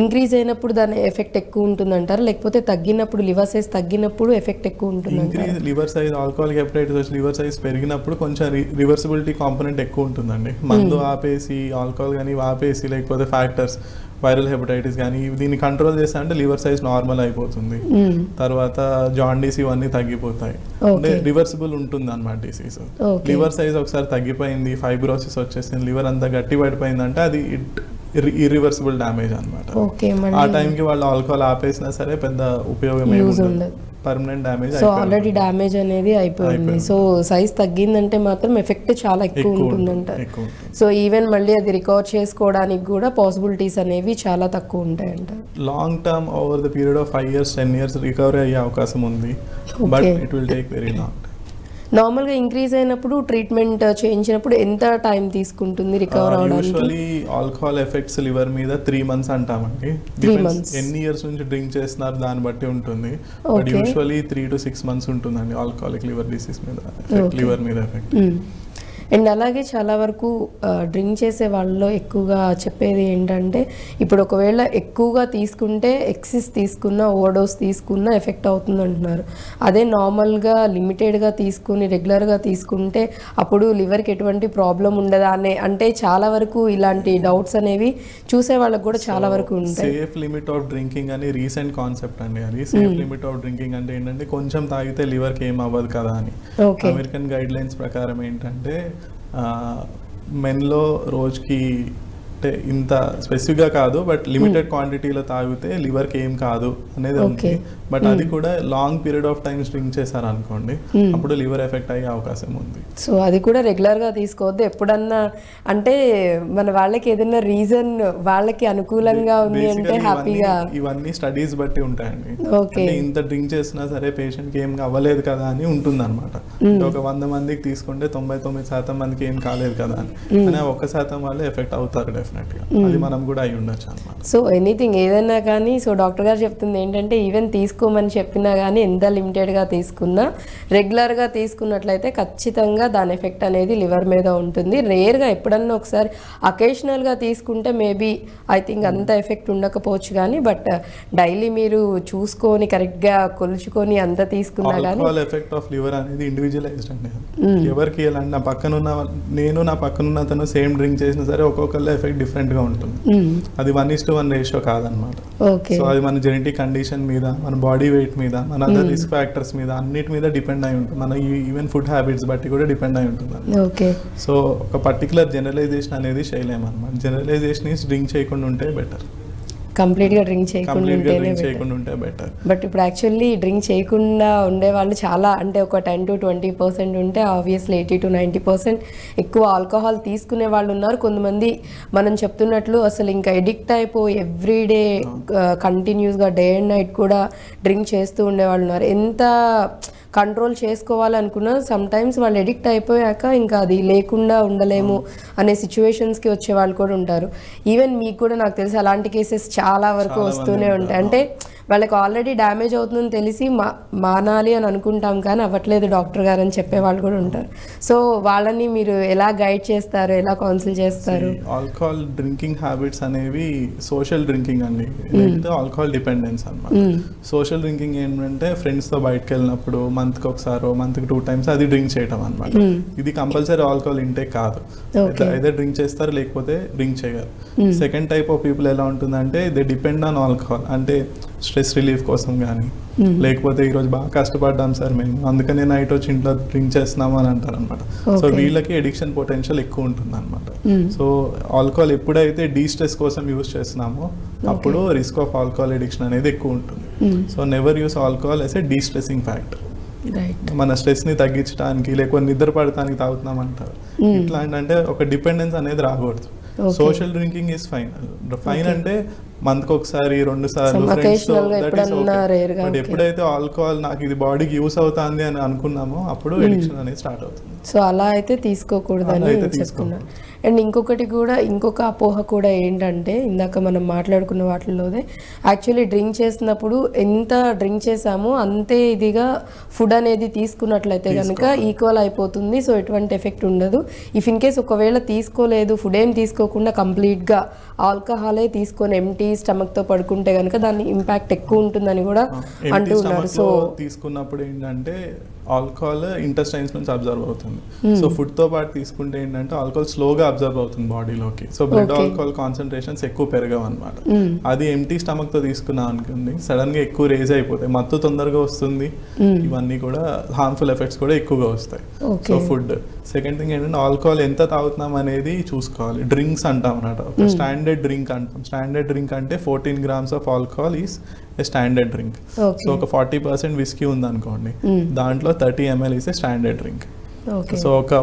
ఇంక్రీజ్ అయినప్పుడు దాని ఎఫెక్ట్ ఎక్కువ ఉంటుందంటారు, లేకపోతే తగ్గినప్పుడు లివర్ సైజ్ తగ్గినప్పుడు ఎఫెక్ట్ ఎక్కువ ఉంటుంది? Increase liver size alcoholic hepatitis వచ్చి లివర్ సైజ్ పెరిగినప్పుడు కొంచెం రివర్సిబిలిటీ కాంపోనెంట్ ఎక్కువ ఉంటుందండి. మందు ఆపేసి ఆల్కహాల్ కానీ ఆపేసి లేకపోతే ఫ్యాక్టర్స్ వైరల్ హెపటైటిస్ కానీ దీన్ని కంట్రోల్ చేస్తా అంటే లివర్ సైజ్ నార్మల్ అయిపోతుంది. తర్వాత జాండీస్ ఇవన్నీ తగ్గిపోతాయి. అంటే రివర్సిబుల్ ఉంటుంది అన్నమాట డిసీజ్. లివర్ సైజ్ ఒకసారి తగ్గిపోయింది, ఫైబ్రోసిస్ వచ్చేసింది, లివర్ అంతా గట్టి పడిపోయింది అంటే అది ఇర్రివర్సిబుల్ డ్యామేజ్ అనమాట. ఆ టైంకి వాళ్ళు ఆల్కహాల్ ఆపేసినా సరే పెద్ద ఉపయోగం ఏముండదు, permanent damage. So already damage అనేది అయిపోయింది. సో సైజ్ తగ్గిందంటే మాత్రం ఎఫెక్ట్ చాలా ఎక్కువ ఉంటుందంట. సో ఈవెన్ మళ్ళీ అది రికవర్ చేసుకోవడానికి కూడా పాసిబిలిటీస్ అనేవి చాలా తక్కువ ఉంటాయంట. Long term over the period of 5 years 10 years recovery అయ్యే అవకాశం ఉంది, but it will take very long. నార్మల్గా ఇంక్రీజ్ అయినప్పుడు ట్రీట్మెంట్ చేయించినప్పుడు ఎంత టైం తీసుకుంటుంది రికవర్ అవడానికి? యూజువల్లీ ఆల్కహాల్ ఎఫెక్ట్స్ లివర్ మీద 3 months అంటామండి. ఎన్ని ఇయర్స్ నుంచి డ్రింక్ చేస్తున్నారు దాన్ని బట్టి ఉంటుంది, బట్ యూజువల్లీ 3 to 6 months ఉంటుందండి ఆల్కహాలిక్ లివర్ డిసీజ్ మీద లివర్ మీద ఎఫెక్ట్. అండ్ అలాగే చాలా వరకు డ్రింక్ చేసే వాళ్ళలో ఎక్కువగా చెప్పేది ఏంటంటే ఇప్పుడు ఒకవేళ ఎక్కువగా తీసుకుంటే ఎక్సెస్ తీసుకున్న ఓవర్డోస్ తీసుకున్న ఎఫెక్ట్ అవుతుంది అంటున్నారు. అదే నార్మల్గా లిమిటెడ్గా తీసుకుని రెగ్యులర్గా తీసుకుంటే అప్పుడు లివర్కి ఎటువంటి ప్రాబ్లం ఉండదా అనే, అంటే చాలా వరకు ఇలాంటి డౌట్స్ అనేవి చూసే వాళ్ళకి కూడా చాలా వరకు ఉంటాయి. సేఫ్ లిమిట్ ఆఫ్ డ్రింకింగ్ అని రీసెంట్ కాన్సెప్ట్ అండి అది. సేఫ్ లిమిట్ ఆఫ్ డ్రింకింగ్ అంటే ఏంటంటే కొంచెం తాగితే లివర్కి ఏం అవ్వదు కదా అని. అమెరికన్ గైడ్ లైన్స్ ప్రకారం ఏంటంటే మెన్లో రోజుకి అంటే ఇంత స్పెసిఫిక్గా కాదు, బట్ లిమిటెడ్ క్వాంటిటీలో తాగితే లివర్కి ఏం కాదు అనేది ఉంది. బట్ అది కూడా long period of time drink చేశారు అనుకోండి, అప్పుడు లివర్ ఎఫెక్ట్ అయ్యే అవకాశం ఉంది. సో అది కూడా రెగ్యులర్గా తీసుకోవద్దు. ఎప్పుడన్నా అంటే మన వాళ్ళకి ఏదైనా రీజన్ వాళ్ళకి అనుకూలంగా ఉంది అంటే హ్యాపీగా. ఇవన్నీ స్టడీస్ బట్టి ఉంటాయండి. అంటే ఇంత డ్రింక్ చేసినా సరే పేషెంట్కి ఏం అవ్వలేదు కదా అని ఉంటుంది అనమాట. ఒక 100 మందికి తీసుకుంటే 99% మందికి ఏం కాలేదు కదా అని, 1% వాళ్ళే ఎఫెక్ట్ అవుతారు డెఫినెట్గా. అది మనం కూడా అయి ఉండొచ్చు అనమాట. సో ఎనీథింగ్ ఏదైనా కానీ, సో డాక్టర్ గారు చెప్తుంది ఏంటంటే ఈవెన్ తీసుకోమని చెప్పినా కానీ ఎంత లిమిటెడ్గా తీసుకున్నా రెగ్యులర్గా తీసుకున్నట్లయితే ఖచ్చితంగా దాని ఎఫెక్ట్ అనేది లివర్ మీద ఉంటుంది. రేర్గా ఎప్పుడన్నా ఒకసారి అకేషనల్గా తీసుకుంటే మేబీ ఐ థింక్ అంత ఎఫెక్ట్ ఉండకపోవచ్చు కానీ, బట్ డైలీ మీరు చూసుకొని కరెక్ట్గా కొలుచుకొని అంత తీసుకున్నా కానీ ఎఫెక్ట్ ఆఫ్ లివర్ అనేది ఇండివిజువలైజ్డ్ అండి. ఎవరికి ఎలా నా పక్కనున్న అతను సేమ్ డ్రింక్ చేసినా సరే ఒక్కొక్కళ్ళ ఎఫెక్ట్ డిఫరెంట్ గా ఉంటుంది. అది 1:1 రేషియో కాదనమాట. సో అది మన జెనెటిక్ కండిషన్ మీద, మన బాడీ వెయిట్ మీద, మన అదర్ రిస్క్ ఫ్యాక్టర్స్ మీద అన్నిటి మీద డిపెండ్ అయి ఉంటుంది. మన ఈవెన్ ఫుడ్ హ్యాబిట్స్ బట్టి కూడా డిపెండ్ అయి ఉంటుంది. సో ఒక పర్టికులర్ జనరలైజేషన్ అనేది చేయలేమన్నమాట. జనరలైజేషన్ ఈస్ డ్రింక్ చేయకుండా ఉంటే బెటర్. కంప్లీట్గా డ్రింక్ చేయకుండా ఉంటే బెటర్. బట్ ఇప్పుడు యాక్చువల్లీ డ్రింక్ చేయకుండా ఉండే వాళ్ళు చాలా, అంటే ఒక 10 to 20% ఉంటే ఆబ్వియస్లీ 80 to 90% ఎక్కువ ఆల్కహాల్ తీసుకునే వాళ్ళు ఉన్నారు. కొంతమంది మనం చెప్తున్నట్లు అసలు ఇంకా ఎడిక్ట్ అయిపోయి ఎవ్రీడే కంటిన్యూస్గా డే అండ్ నైట్ కూడా డ్రింక్ చేస్తూ ఉండేవాళ్ళు ఉన్నారు. ఎంత కంట్రోల్ చేసుకోవాలనుకున్నా సమ్ టైమ్స్ వాళ్ళు ఎడిక్ట్ అయిపోయాక ఇంకా అది లేకుండా ఉండలేము అనే సిచ్యువేషన్స్కి వచ్చే వాళ్ళు కూడా ఉంటారు. ఈవెన్ మీకు కూడా నాకు తెలిసి అలాంటి కేసెస్ చాలా వరకు వస్తూనే ఉంటాయి. అంటే వాళ్ళకి ఆల్రెడీ డ్యామేజ్ అవుతుందని తెలిసి మానాలి అని అనుకుంటాం కానీ అవ్వట్లేదు డాక్టర్ గారు అని చెప్పే వాళ్ళు కూడా ఉంటారు. సో వాళ్ళని మీరు ఎలా గైడ్ చేస్తారు, ఎలా కౌన్సిల్ చేస్తారు? ఆల్కహాల్ డ్రింకింగ్ హ్యాబిట్స్ అనేవి సోషల్ డ్రింకింగ్ అండి, ఆల్కహాల్ డిపెండెన్స్ అన్నమాట. సోషల్ డ్రింకింగ్ ఏంటంటే ఫ్రెండ్స్తో బయటకు వెళ్ళినప్పుడు మంత్కి ఒకసారో మంత్కి 2 times అది డ్రింక్ చేయటం అనమాట. ఇది కంపల్సరీ ఆల్కహాల్ ఇంటేక్ కాదు. అయితే డ్రింక్ చేస్తారు లేకపోతే డ్రింక్ చేయరు. సెకండ్ టైప్ ఆఫ్ పీపుల్ ఎలా ఉంటుందంటే దే డిపెండ్ ఆన్ ఆల్కహాల్. అంటే స్ట్రెస్ రిలీఫ్ కోసం కానీ, లేకపోతే ఈరోజు బాగా కష్టపడ్డాం సార్ మేము అందుకనే నైట్ వచ్చి ఇంట్లో డ్రింక్ చేస్తున్నాము అని అంటారు అనమాట. సో వీళ్ళకి ఎడిక్షన్ పొటెన్షియల్ ఎక్కువ ఉంటుంది అనమాట. సో ఆల్కహాల్ ఎప్పుడైతే డీస్ట్రెస్ కోసం యూజ్ చేస్తున్నామో అప్పుడు రిస్క్ ఆఫ్ ఆల్కహాల్ ఎడిక్షన్ అనేది ఎక్కువ ఉంటుంది. So never use alcohol as a destressing factor. Right. మన స్ట్రెస్ని తగ్గించడానికి లేకపోతే నిద్ర పడటానికి తాగుతున్నాం అంటారు. ఇట్లాంటి అంటే ఒక డిపెండెన్స్ అనేది రాకూడదు. Social drinking is fine. Fine అంటే మంత్కి ఒకసారి 2 సార్లు ఫ్రెండ్స్ తో, దట్ ఈస్ ఓకే. బట్ ఎప్పుడైతే ఆల్కహాల్ నాకు ఇది బాడీకి యూస్ అవుతుంది అని అనుకున్నామో అప్పుడు ఎడిక్షన్ అనేది స్టార్ట్ అవుతుంది. సో అలా అయితే తీసుకోకూడదని చెప్తున్నారు. అండ్ ఇంకొకటి కూడా, ఇంకొక అపోహ కూడా ఏంటంటే, ఇందాక మనం మాట్లాడుకున్న వాటిల్లోనే యాక్చువల్లీ డ్రింక్ చేసినప్పుడు ఎంత డ్రింక్ చేసామో అంతే ఇదిగా ఫుడ్ అనేది తీసుకున్నట్లయితే కనుక ఈక్వల్ అయిపోతుంది. సో ఎటువంటి ఎఫెక్ట్ ఉండదు. ఇఫ్ ఇన్ కేస్ ఒకవేళ తీసుకోలేదు, ఫుడ్ ఏం తీసుకోకుండా కంప్లీట్గా ఆల్కహాలే తీసుకొని ఎంటీ స్టమక్తో పడుకుంటే కనుక దాని ఇంపాక్ట్ ఎక్కువ ఉంటుందని కూడా అంటూ ఉన్నారు. సో తీసుకున్నప్పుడు ఏంటంటే ఆల్కహాల్ ఇంటెస్టైన్స్ నుంచి అబ్జర్వ్ అవుతుంది. సో ఫుడ్ తో పాటు తీసుకుంటే ఏంటంటే ఆల్కహాల్ స్లోగా అబ్జర్వ్ అవుతుంది బాడీలోకి. సో బ్లడ్ ఆల్కహాల్ కాన్సన్ట్రేషన్స్ ఎక్కువ పెరగవు అనమాట. అది ఎంటీ స్టమక్ తో తీసుకున్నాం అనుకోండి, సడన్ గా ఎక్కువ రేజ్ అయిపోతాయి, మత్తు తొందరగా వస్తుంది, ఇవన్నీ కూడా హార్మ్ఫుల్ ఎఫెక్ట్స్ కూడా ఎక్కువగా వస్తాయి. So food. సెకండ్ థింగ్ ఏంటంటే ఆల్కహాల్ ఎంత తాగుతున్నాం అనేది చూసుకోవాలి. డ్రింక్స్ అంటాం అన్నమాట. ఒక స్టాండర్డ్ డ్రింక్ అంటాం. స్టాండర్డ్ డ్రింక్ అంటే 14 grams of alcohol is a standard drink. So ఒక 40% విస్కీ ఉందనుకోండి, దాంట్లో 30 ml is a standard drink. So ఒక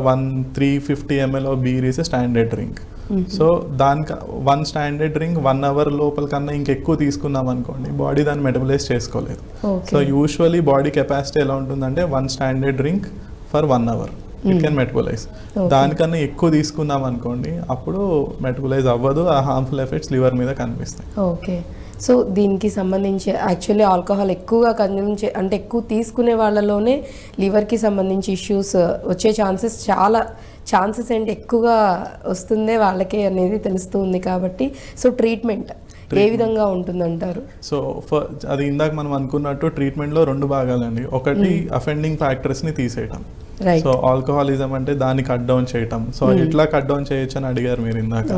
350 ml of beer is a standard drink. So దానికి 1 స్టాండర్డ్ డ్రింక్ 1 hour లోపల కన్నా ఇంకెక్కువ తీసుకున్నాం అనుకోండి, బాడీ దాన్ని మెటబలైజ్ చేసుకోలేదు. సో యూజువలీ బాడీ కెపాసిటీ ఎలా ఉంటుందంటే 1 standard drink for 1 hour it can metabolise. దానికన్నా ఎక్కువ తీసుకున్నాం అనుకోండి, అప్పుడు మెటబలైజ్ అవ్వదు, ఆ హార్మ్ఫుల్ ఎఫెక్ట్స్ లివర్ మీద కనిపిస్తాయి. ఓకే. సో దీనికి సంబంధించి యాక్చువల్లీ ఆల్కహాల్ ఎక్కువగా కన్జ్యూమ్ అంటే ఎక్కువ తీసుకునే వాళ్ళలోనే లివర్కి సంబంధించి ఇష్యూస్ వచ్చే ఛాన్సెస్ ఏంటి ఎక్కువగా వస్తుందే వాళ్ళకే అనేది తెలుస్తుంది. కాబట్టి సో ట్రీట్మెంట్ ఏ విధంగా ఉంటుందంటారు? సో అది ఇందాక మనం అనుకున్నట్టు ట్రీట్మెంట్లో 2 భాగాలండి. ఒకటి అఫెండింగ్ ఫ్యాక్టర్స్ని తీసేయటం. సో ఆల్కహాలిజం అంటే దాన్ని కట్ డౌన్ చేయటం. సో ఎట్లా కట్ డౌన్ చేయొచ్చు అని అడిగారు మీరు ఇందాక.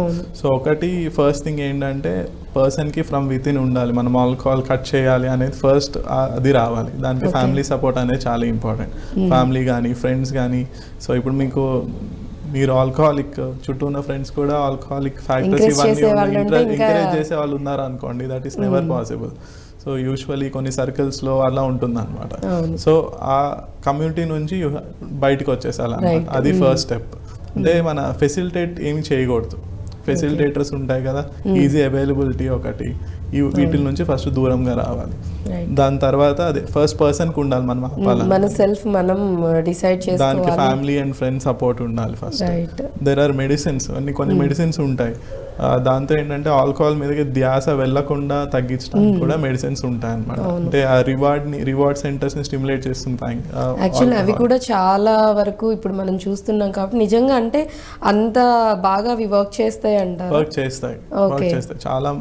సో ఒకటి ఫస్ట్ థింగ్ ఏంటంటే పర్సన్కి ఫ్రమ్ విత్ ఇన్ ఉండాలి. మనం ఆల్కహాల్ కట్ చేయాలి అనేది ఫస్ట్ అది రావాలి. దానికి ఫ్యామిలీ సపోర్ట్ అనేది చాలా ఇంపార్టెంట్. ఫ్యామిలీ కానీ ఫ్రెండ్స్ కానీ. సో ఇప్పుడు మీరు ఆల్కహాలిక్ చుట్టూ ఉన్న ఫ్రెండ్స్ కూడా ఆల్కహాలిక్ ఫ్యాక్టర్స్ ఇవన్నీ ఎంకరేజ్ చేసే వాళ్ళు ఉన్నారు అనుకోండి, that is never possible. So usually కొన్ని సర్కిల్స్లో అలా ఉంటుంది అనమాట. సో ఆ కమ్యూనిటీ నుంచి బయటకు వచ్చేసాలన్నమాట. అది ఫస్ట్ స్టెప్. అంటే మన ఫెసిలిటేట్ ఏమి చేయకూడదు. ఫెసిలిటేటర్స్ ఉంటాయి కదా, ఈజీ అవైలబిలిటీ ఒకటి, వీటి నుంచి ఫస్ట్ దూరంగా రావాలి. దాని తర్వాత అదే ఫస్ట్ పర్సన్కి ఉండాలి, మనం మన సెల్ఫ్ మనం డిసైడ్ చేసుకోవాలి. దానికి ఫ్యామిలీ అండ్ ఫ్రెండ్స్ సపోర్ట్ ఉండాలి ఫస్ట్. దెర్ ఆర్ మెడిసిన్స్, కొన్ని మెడిసిన్స్ ఉంటాయి. దాంతో ఏంటంటే ఆల్కహాల్ మీదకి ధ్యాస వెళ్లకుండా తగ్గించడానికి కూడా మెడిసిన్స్ ఉంటాయి అన్నమాట. అంటే ఆ రివార్డ్ సెంటర్స్ ని స్టిమ్యులేట్ చేస్తుంటాయి. యాక్చువల్లీ అవి కూడా చాలా వరకు ఇప్పుడు మనం చూస్తున్నాం కాబట్టి నిజంగా అంటే అంత బాగా అవి వర్క్ చేస్తాయి అంటారు. వర్క్ చేస్తాయి చాలా.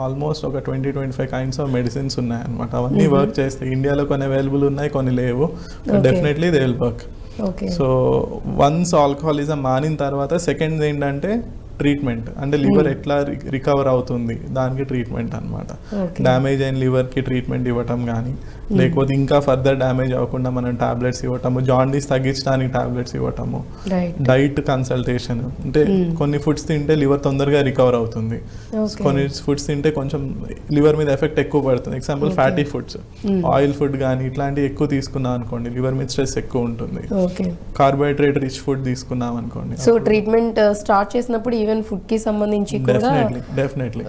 ఆల్మోస్ట్ ఒక 20-25 కైండ్స్ ఆఫ్ మెడిసిన్స్ ఉన్నాయి అన్నమాట. అవన్నీ వర్క్ చేస్తాయి. ఇండియాలో కొన్ని అవైలబుల్ ఉన్నాయి, కొన్ని లేవు. Definitely they will work. So once alcoholism మానిన తర్వాత సెకండ్ ఏంటంటే ట్రీట్మెంట్. అంటే లివర్ ఎట్లా రికవర్ అవుతుంది దానికి ట్రీట్మెంట్ అనమాట. డ్యామేజ్ అయిన లివర్కి ట్రీట్మెంట్ ఇవ్వటం కానీ, లేకపోతే ఇంకా ఫర్దర్ డ్యామేజ్ అవ్వకుండా మనం టాబ్లెట్స్ ఇవ్వటము, జాండీస్ తగ్గించడానికి టాబ్లెట్స్ ఇవ్వటము, డైట్ కన్సల్టేషన్. అంటే కొన్ని ఫుడ్స్ తింటే లివర్ తొందరగా రికవర్ అవుతుంది, కొన్ని ఫుడ్స్ తింటే కొంచెం లివర్ మీద ఎఫెక్ట్ ఎక్కువ పడుతుంది. Example fatty foods, oil food కానీ ఇట్లాంటివి ఎక్కువ తీసుకున్నాం అనుకోండి, లివర్ మీద స్ట్రెస్ ఎక్కువ ఉంటుంది. కార్బోహైడ్రేట్ రిచ్ ఫుడ్ తీసుకున్నాం అనుకోండి. సో ట్రీట్మెంట్ స్టార్ట్ చేసినప్పుడు ఈవెన్ ఫుడ్ కి సంబంధించి డెఫినెట్లీ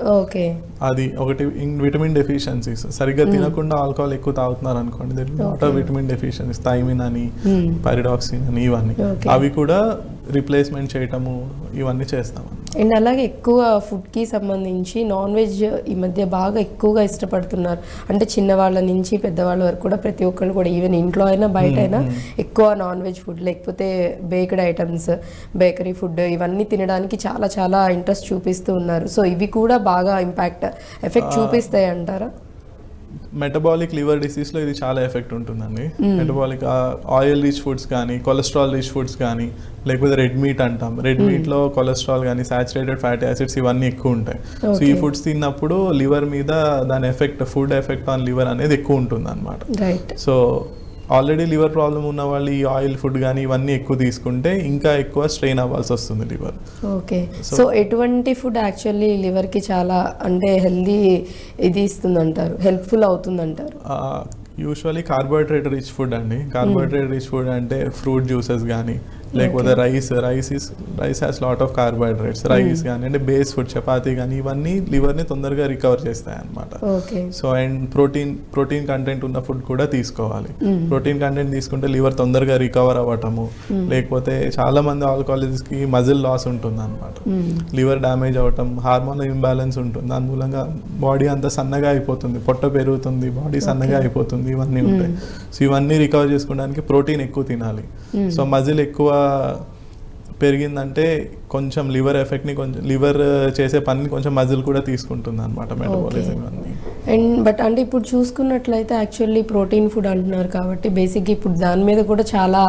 అది ఒకటి విటమిన్ డెఫిషియన్సీస్. సరిగ్గా తినకుండా ఆల్కహాల్ ఎక్కువ తాగుతున్నారు అనుకోండి, lot of vitamin deficiencies, thiamine అని, పైరిడాక్సిన్ అని, ఇవన్నీ అవి కూడా రీప్లేస్మెంట్ చేయటము ఇవన్నీ చేస్తాము. అండ్ అలాగే ఎక్కువ ఫుడ్కి సంబంధించి నాన్ వెజ్ ఈ మధ్య బాగా ఎక్కువగా ఇష్టపడుతున్నారు. అంటే చిన్నవాళ్ళ నుంచి పెద్దవాళ్ళ వరకు కూడా ప్రతి ఒక్కళ్ళు కూడా ఈవెన్ ఇంట్లో అయినా బయట అయినా ఎక్కువ నాన్ వెజ్ ఫుడ్ లేకపోతే బేక్డ్ ఐటమ్స్, బేకరీ ఫుడ్ ఇవన్నీ తినడానికి చాలా చాలా ఇంట్రెస్ట్ చూపిస్తూ ఉన్నారు. సో ఇవి కూడా బాగా ఎఫెక్ట్ చూపిస్తాయి అంటారా? మెటబాలిక్ లివర్ డిసీజ్లో ఇది చాలా ఎఫెక్ట్ ఉంటుందండి. మెటబాలిక్ ఆయిల్ రిచ్ ఫుడ్స్ కానీ, కొలెస్ట్రాల్ రిచ్ ఫుడ్స్ కానీ, లేకపోతే రెడ్ మీట్ అంటాం. రెడ్ మీట్లో కొలెస్ట్రాల్ కానీ, సాచురేటెడ్ ఫ్యాటీ యాసిడ్స్ ఇవన్నీ ఎక్కువ ఉంటాయి. సో ఈ ఫుడ్స్ తిన్నప్పుడు లివర్ మీద దాని effect, food effect on liver అనేది ఎక్కువ ఉంటుంది అనమాట. సో ఆల్రెడీ లివర్ ప్రాబ్లం ఉన్న వాళ్ళు ఈ ఆయిల్ ఫుడ్ కానీ ఇవన్నీ ఎక్కువ తీసుకుంటే ఇంకా ఎక్కువ స్ట్రెయిన్ అవ్వాల్సి వస్తుంది లివర్. ఓకే. సో ఎటువంటి ఫుడ్ యాక్చువల్లీ లివర్కి చాలా అంటే హెల్దీ ఇది ఇస్తుంది అంటారు, హెల్ప్ఫుల్ అవుతుంది అంటారు? యూజువల్లీ కార్బోహైడ్రేట్ రిచ్ ఫుడ్ అండి. కార్బోహైడ్రేట్ రిచ్ ఫుడ్ అంటే ఫ్రూట్ జ్యూసెస్ కానీ, లేకపోతే rice has lot of carbohydrates. Rice కానీ అంటే బేస్ ఫుడ్, చపాతీ కానీ, ఇవన్నీ లివర్ని తొందరగా రికవర్ చేస్తాయి అన్నమాట. సో అండ్ ప్రోటీన్ కంటెంట్ ఉన్న ఫుడ్ కూడా తీసుకోవాలి. ప్రోటీన్ కంటెంట్ తీసుకుంటే లివర్ తొందరగా రికవర్ అవ్వటము, లేకపోతే చాలా మంది ఆల్కహాలిక్స్కి మజిల్ లాస్ ఉంటుంది అనమాట. లివర్ డ్యామేజ్ అవ్వటం, హార్మోన్ ఇంబ్యాలెన్స్ ఉంటుంది, దాని మూలంగా బాడీ అంతా సన్నగా అయిపోతుంది, పొట్ట పెరుగుతుంది, బాడీ సన్నగా అయిపోతుంది, ఇవన్నీ ఉంటాయి. సో ఇవన్నీ రికవర్ చేసుకోవడానికి ప్రోటీన్ ఎక్కువ తినాలి. సో మజిల్ ఎక్కువ పెరిగిందంటే కొంచెం లివర్ ఎఫెక్ట్ని, కొంచెం లివర్ చేసే పనిని కొంచెం మజిల్ కూడా తీసుకుంటుంది అనమాట, మెటబాలిజం అన్నీ. అండ్ బట్ అంటే ఇప్పుడు చూసుకున్నట్లయితే యాక్చువల్లీ ప్రోటీన్ ఫుడ్ అంటున్నారు కాబట్టి బేసిక్గా ఇప్పుడు దాని మీద కూడా చాలా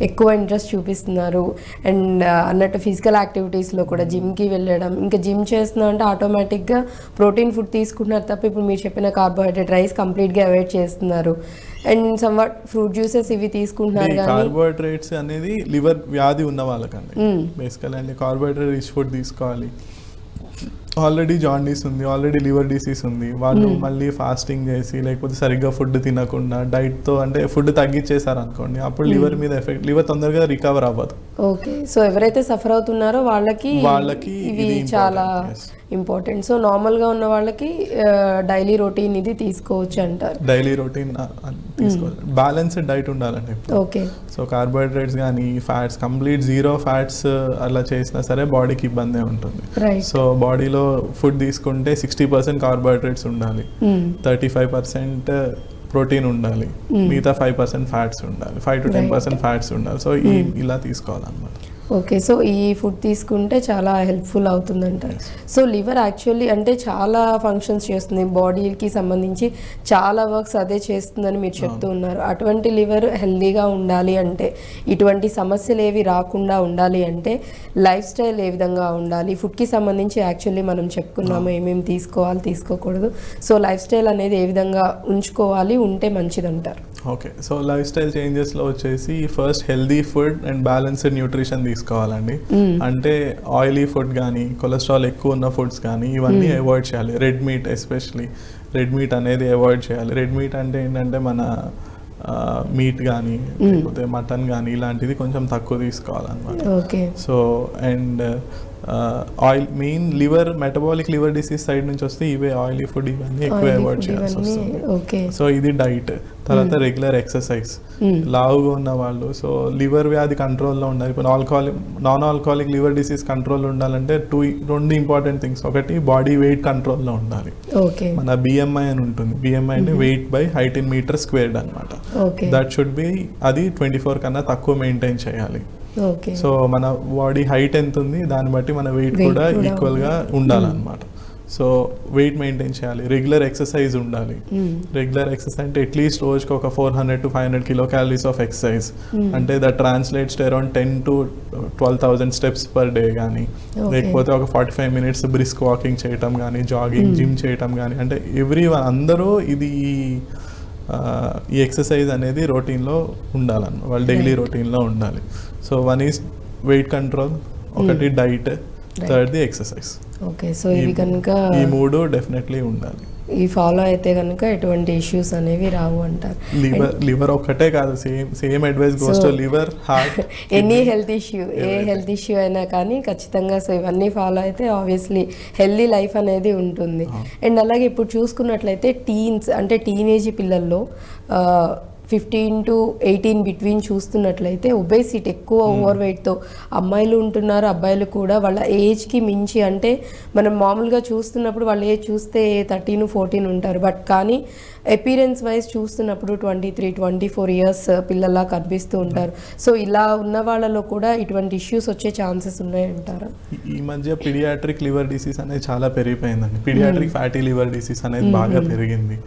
ఎక్కువ ఇంట్రెస్ట్ చూపిస్తున్నారు. అండ్ అన్నట్టు ఫిజికల్ యాక్టివిటీస్లో కూడా జిమ్కి వెళ్ళడం, ఇంకా జిమ్ చేస్తున్నా అంటే ఆటోమేటిక్గా ప్రోటీన్ ఫుడ్ తీసుకుంటున్నారు తప్ప ఇప్పుడు మీరు చెప్పిన కార్బోహైడ్రేట్, రైస్ కంప్లీట్గా అవాయిడ్ చేస్తున్నారు. అండ్ సమ్వాట్ ఫ్రూట్ జ్యూసెస్ ఇవి తీసుకుంటున్నారు. కార్బోహైడ్రేట్స్ అనేది లివర్ వ్యాధి ఉన్న వాళ్ళకండి బేసికల్ అండి. కార్బోహైడ్రేట్ రిచ్ ఫుడ్ తీసుకోవాలి. ఆల్రెడీ జాండీస్ ఉంది, ఆల్రెడీ లివర్ డిసీజ్ ఉంది, వాళ్ళు మళ్ళీ ఫాస్టింగ్ చేసి లేకపోతే సరిగ్గా ఫుడ్ తినకుండా డైట్తో అంటే ఫుడ్ తగ్గించేసారు అనుకోండి, అప్పుడు లివర్ మీద ఎఫెక్ట్, లివర్ తొందరగా రికవర్ అవ్వదు. ఓకే, సో ఎవరైతే సఫర్ అవుతున్నారో వాళ్ళకి ఇవి చాలా ఇంపార్టెంట్. సో నార్మల్గా ఉన్న వాళ్ళకి డైలీ రొటీన్ ఇది తీసుకోవచ్చు అంటారు. డైలీ రొటీన్ తీసుకోవాలి, బ్యాలెన్స్డ్ డైట్ ఉండాలండి. ఓకే, సో కార్బోహైడ్రేట్స్ కానీ ఫ్యాట్స్, కంప్లీట్ జీరో ఫ్యాట్స్ అలా చేసినా సరే బాడీకి ఇబ్బందే ఉంటుంది. సో బాడీలో ఫుడ్ తీసుకుంటే 60% కార్బోహైడ్రేట్స్ ఉండాలి, 35% ప్రోటీన్ ఉండాలి, మిగతా 5% ఫ్యాట్స్ ఉండాలి, 5 to 10% ఫ్యాట్స్ ఉండాలి. సో ఇలా తీసుకోవాలన్నమాట. ఓకే, సో ఈ ఫుడ్ తీసుకుంటే చాలా హెల్ప్ఫుల్ అవుతుందంటారు. సో లివర్ యాక్చువల్లీ అంటే చాలా ఫంక్షన్స్ చేస్తుంది, బాడీకి సంబంధించి చాలా వర్క్స్ అదే చేస్తుందని మీరు చెప్తూ ఉన్నారు. అటువంటి లివర్ హెల్దీగా ఉండాలి అంటే, ఇటువంటి సమస్యలు ఏవి రాకుండా ఉండాలి అంటే లైఫ్ స్టైల్ ఏ విధంగా ఉండాలి, ఫుడ్కి సంబంధించి యాక్చువల్లీ మనం చెప్పుకున్నాము ఏమేమి తీసుకోవాలి తీసుకోకూడదు. సో లైఫ్ స్టైల్ అనేది ఏ విధంగా ఉంచుకోవాలి, ఉంటే మంచిదంటారు. ఓకే, సో లైఫ్ స్టైల్ చేంజెస్లో వచ్చేసి first healthy food and balanced nutrition తీసుకోవాలండి. అంటే ఆయిలీ ఫుడ్ కానీ, కొలెస్ట్రాల్ ఎక్కువ ఉన్న ఫుడ్స్ కానీ ఇవన్నీ అవాయిడ్ చేయాలి. Red meat, especially red meat అనేది అవాయిడ్ చేయాలి. రెడ్ మీట్ అంటే ఏంటంటే మన మీట్ కానీ లేకపోతే మటన్ కానీ ఇలాంటిది కొంచెం తక్కువ తీసుకోవాలన్నమాట. Okay, so and oil main liver metabolic liver disease side నుంచి వస్తే ఇవే ఆయిలీ ఫుడ్ ఇవన్నీ ఎక్కువ అవాయిడ్ చేయాల్సి వస్తుంది. సో ఇది డైట్. తర్వాత రెగ్యులర్ ఎక్సర్సైజ్, లావుగా ఉన్న వాళ్ళు, సో లివర్ వ్యాధి కంట్రోల్లో ఉండాలి. ఇప్పుడు నాన్ ఆల్కహాలిక్ లివర్ డిసీజ్ కంట్రోల్లో ఉండాలంటే రెండు ఇంపార్టెంట్ థింగ్స్. ఒకటి బాడీ వెయిట్ కంట్రోల్లో ఉండాలి. మన BMI అని ఉంటుంది, BMI అంటే weight by height in metre squared అనమాట. దట్ షుడ్ బి, అది 24 కన్నా తక్కువ మెయింటైన్ చేయాలి. సో మన బాడీ హైట్ ఎంత ఉంది దాన్ని బట్టి మన వెయిట్ కూడా ఈక్వల్గా ఉండాలన్నమాట. సో వెయిట్ మెయింటైన్ చేయాలి. రెగ్యులర్ ఎక్సర్సైజ్ ఉండాలి. రెగ్యులర్ ఎక్సర్సైజ్ అంటే అట్లీస్ట్ రోజుకి ఒక 400 to 500 కిలోకాలరీస్ ఆఫ్ ఎక్సర్సైజ్. అంటే that translates to around 10 to 12,000 steps per day కానీ, లేకపోతే ఒక 45 minutes బ్రిస్క్ వాకింగ్ చేయటం కానీ, జాగింగ్, జిమ్ చేయటం కానీ, అంటే అందరూ ఇది ఈ ఎక్సర్సైజ్ అనేది రొటీన్లో ఉండాలన్నమాట, వాళ్ళ డైలీ రొటీన్లో ఉండాలి. So one is weight control, ఒకటి డైట్, థర్డ్ది ఎక్సర్సైజ్. ఓకే, సో ఇవి కనుక ఈ మూడు డెఫినెట్లీ ఉండాలి. ఈ ఫాలో అయితే కనుక ఎటువంటి ఇష్యూస్ అనేవి రావు అంటారు. లివర్ ఒక్కటే కాదు, same advice goes to liver, heart, any health issue, A health issue అయినా కానీ ఖచ్చితంగా సో ఇవన్నీ ఫాలో అయితే ఆబ్వియస్లీ హెల్దీ లైఫ్ అనేది ఉంటుంది. అండ్ అలాగే ఇప్పుడు చూసుకున్నట్లయితే టీన్స్ అంటే టీనేజ్ పిల్లల్లో 15 to 18 బిట్వీన్ చూస్తున్నట్లయితే ఒబేసిటీ ఎక్కువ, ఓవర్ వెయిట్తో అమ్మాయిలు ఉంటున్నారు, అబ్బాయిలు కూడా వాళ్ళ ఏజ్కి మించి. అంటే మనం మామూలుగా చూస్తున్నప్పుడు వాళ్ళ ఏజ్ చూస్తే 13, 14 ఉంటారు, బట్ కానీ అపీరెన్స్ వైజ్ చూస్తున్నప్పుడు 23, 24 ఇయర్స్ పిల్లల్లా కనిపిస్తూ ఉంటారు. సో ఇలా ఉన్న వాళ్ళలో కూడా ఇటువంటి ఇష్యూస్ వచ్చే ఛాన్సెస్ ఉన్నాయంటారా? ఈ మధ్య పీడియాట్రిక్ లివర్ డిసీజ్ అనేది చాలా పెరిగిపోయిందండి. పీడియాట్రిక్ ఫ్యాటీ లివర్ డిసీజ్ అనేది బాగా పెరిగింది.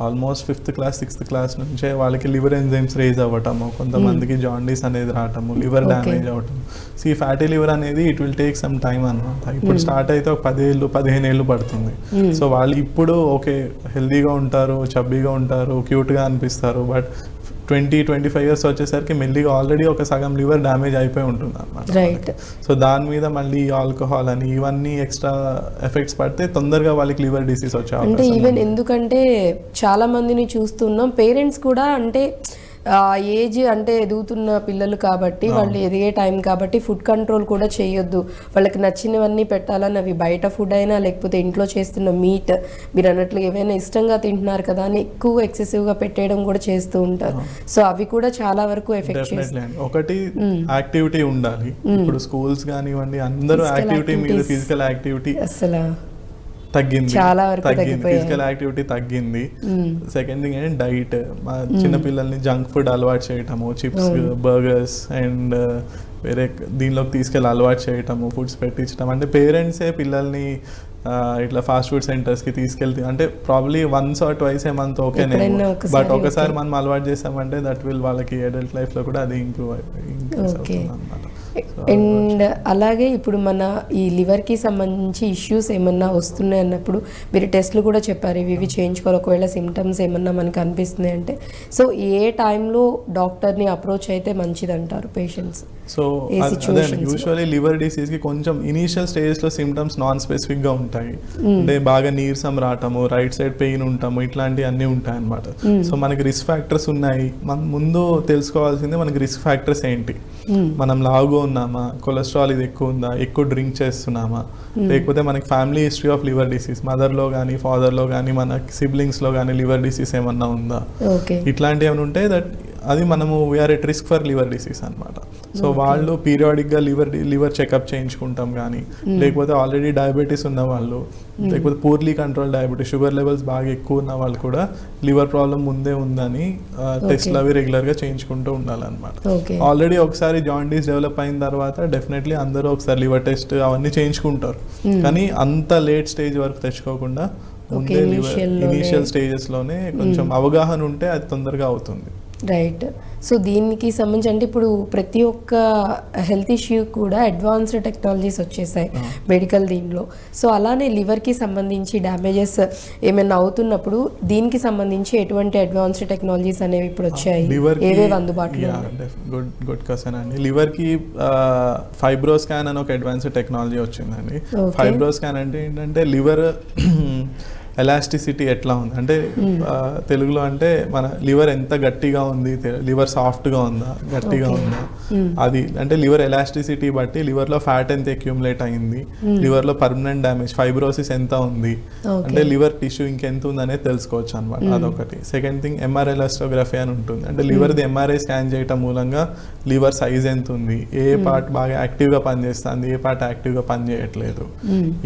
Almost 5th class 6th class నుంచే వాళ్ళకి లివర్ ఎంజైమ్స్ రేజ్ అవ్వటము, కొంతమందికి జాండీస్ అనేది రావటము, లివర్ డ్యామేజ్ అవ్వటం. సో ఈ ఫ్యాటీ లివర్ అనేది it will take some time అనమాట. ఇప్పుడు స్టార్ట్ అయితే ఒక 10 ఏళ్ళు 15 ఏళ్ళు పడుతుంది. సో వాళ్ళు ఇప్పుడు ఓకే హెల్దీగా ఉంటారు, చబ్బీగా ఉంటారు, క్యూట్గా అనిపిస్తారు, బట్ 20-25 ఇయర్స్ వచ్చేసరికి మెల్లిగా ఆల్రెడీ ఒక సగం లివర్ డ్యామేజ్ అయిపోయి ఉంటుంది అనమాట. రైట్. సో దాని మీద మళ్ళీ ఆల్కహాల్ అని ఇవన్నీ ఎక్స్ట్రా ఎఫెక్ట్స్ పడితే తొందరగా వాళ్ళకి లివర్ డిసీజ్ వచ్చే అంటే అవకాశం ఈవెన్ ఉంది. ఎందుకంటే చాలా మందిని చూస్తున్నాం, పేరెంట్స్ కూడా అంటే ఏజ్ అంటే ఎదుగుతున్న పిల్లలు కాబట్టి వాళ్ళు ఎదిగే టైం కాబట్టి ఫుడ్ కంట్రోల్ కూడా చేయొద్దు, వాళ్ళకి నచ్చినవన్నీ పెట్టాలని అవి బయట ఫుడ్ అయినా లేకపోతే ఇంట్లో చేస్తున్న మీట్ మీరు అన్నట్లు ఏవైనా ఇష్టంగా తింటున్నారు కదా అని ఎక్కువ ఎక్సెసివ్గా పెట్టేయడం కూడా చేస్తూ ఉంటారు. సో అవి కూడా చాలా వరకు ఎఫెక్ట్ చేస్తాయి. ఒకటి యాక్టివిటీ ఉండాలి. ఇప్పుడు స్కూల్స్ కానివ్వండి అందరూ యాక్టివిటీ మీద ఫిజికల్ యాక్టివిటీ అసలు తగ్గింది, చాలా వరకు ఫిజికల్ యాక్టివిటీ తగ్గింది. సెకండ్ థింగ్ ఏంటంటే డైట్, మా చిన్న పిల్లల్ని జంక్ ఫుడ్ అలవాటు చేయటము, చిప్స్, బర్గర్స్ అండ్ వేరే దీనిలోకి తీసుకెళ్ళి అలవాటు చేయటము, ఫుడ్స్ పెట్టించడం. అంటే పేరెంట్సే పిల్లల్ని ఇట్లా ఫాస్ట్ ఫుడ్ సెంటర్స్కి తీసుకెళ్తే అంటే probably once or twice a month ఓకేనే, బట్ ఒకసారి మనం అలవాటు చేసామంటే దట్ విల్ వాళ్ళకి అడల్ట్ లైఫ్లో కూడా అది ఇంప్రూవ్ అవుతుంది అన్నమాట. అండ్ అలాగే ఇప్పుడు మన ఈ లివర్కి సంబంధించి ఇష్యూస్ ఏమన్నా వస్తున్నాయి అన్నప్పుడు మీరు టెస్ట్లు కూడా చెప్పారు, ఇవి చేయించుకోవాలి ఒకవేళ సిమ్టమ్స్ ఏమన్నా మనకు అనిపిస్తున్నాయి అంటే. సో ఏ టైంలో డాక్టర్ని అప్రోచ్ అయితే మంచిది అంటారు పేషెంట్స్? సో అదే యూజువల్లీ లివర్ డిసీజ్కి కొంచెం ఇనీషియల్ స్టేజ్లో సిమ్టమ్స్ నాన్ స్పెసిఫిక్గా ఉంటాయి. అంటే బాగా నీరసం రావటము, రైట్ సైడ్ పెయిన్ ఉంటాము, ఇట్లాంటివి అన్నీ ఉంటాయి అన్నమాట. సో మనకి రిస్క్ ఫ్యాక్టర్స్ ఉన్నాయి. మనం ముందు తెలుసుకోవాల్సిందే మనకి రిస్క్ ఫ్యాక్టర్స్ ఏంటి. మనం లావుగా ఉన్నామా, కొలెస్ట్రాల్ ఇది ఎక్కువ ఉందా, ఎక్కువ డ్రింక్ చేస్తున్నామా, లేకపోతే మనకి family history of liver disease మదర్లో కానీ ఫాదర్లో కానీ మన సిబ్లింగ్స్లో కానీ లివర్ డిసీజ్ ఏమన్నా ఉందా, ఇట్లాంటివి ఏమైనా ఉంటే అది మనము we're at risk for liver disease అనమాట. సో వాళ్ళు పీరియాడిక్గా లివర్ చెకప్ చేయించుకుంటాం కానీ, లేకపోతే ఆల్రెడీ డయాబెటీస్ ఉన్న వాళ్ళు, లేకపోతే purely control diabetes sugar levels బాగా ఎక్కువ ఉన్న వాళ్ళు కూడా లివర్ ప్రాబ్లం ముందే ఉందని టెస్ట్లు అవి రెగ్యులర్గా చేయించుకుంటూ ఉండాలన్నమాట. ఆల్రెడీ ఒకసారి జాండీస్ డెవలప్ అయిన తర్వాత డెఫినెట్లీ అందరూ ఒకసారి లివర్ టెస్ట్ అవన్నీ చేయించుకుంటారు, కానీ అంత లేట్ స్టేజ్ వరకు తెచ్చుకోకుండా ముందే ఇనీషియల్ స్టేజెస్లోనే కొంచెం అవగాహన ఉంటే అది తొందరగా అవుతుంది. రైట్. సో దీనికి సంబంధించి అంటే ఇప్పుడు ప్రతి ఒక్క హెల్త్ ఇష్యూ కూడా అడ్వాన్స్డ్ టెక్నాలజీస్ వచ్చేసాయి మెడికల్ దీనిలో. సో అలానే లివర్కి సంబంధించి డ్యామేజెస్ ఏమైనా అవుతున్నప్పుడు దీనికి సంబంధించి ఎటువంటి అడ్వాన్స్డ్ టెక్నాలజీస్ అనేవి ఇప్పుడు వచ్చాయి, ఏవేవి అందుబాటులో? గుడ్ క్వశ్చన్ అండి. లివర్కి ఫైబ్రో స్కాన్ అని ఒక అడ్వాన్స్డ్ టెక్నాలజీ వచ్చిందండి. ఫైబ్రో స్కాన్ అంటే ఏంటంటే లివర్ ఎలాస్టిసిటీ ఎట్లా ఉంది అంటే తెలుగులో అంటే మన లివర్ ఎంత గట్టిగా ఉంది, లివర్ సాఫ్ట్గా ఉందా గట్టిగా ఉందా, అది అంటే లివర్ ఎలాస్టిసిటీ బట్టి లివర్లో ఫ్యాట్ ఎంత అక్యూములేట్ అయింది, లివర్లో పర్మనెంట్ డ్యామేజ్ ఫైబ్రోసిస్ ఎంత ఉంది, అంటే లివర్ టిష్యూ ఇంకెంత ఉంది అనేది తెలుసుకోవచ్చు అనమాట. అదొకటి. సెకండ్ థింగ్ ఎంఆర్ఐ ఎలాస్టోగ్రఫీ అని ఉంటుంది. అంటే లివర్ది ఎంఆర్ఐ స్కాన్ చేయటం మూలంగా లివర్ సైజ్ ఎంత ఉంది, ఏ పార్ట్ బాగా యాక్టివ్గా పనిచేస్తుంది, ఏ పార్ట్ యాక్టివ్గా పనిచేయట్లేదు,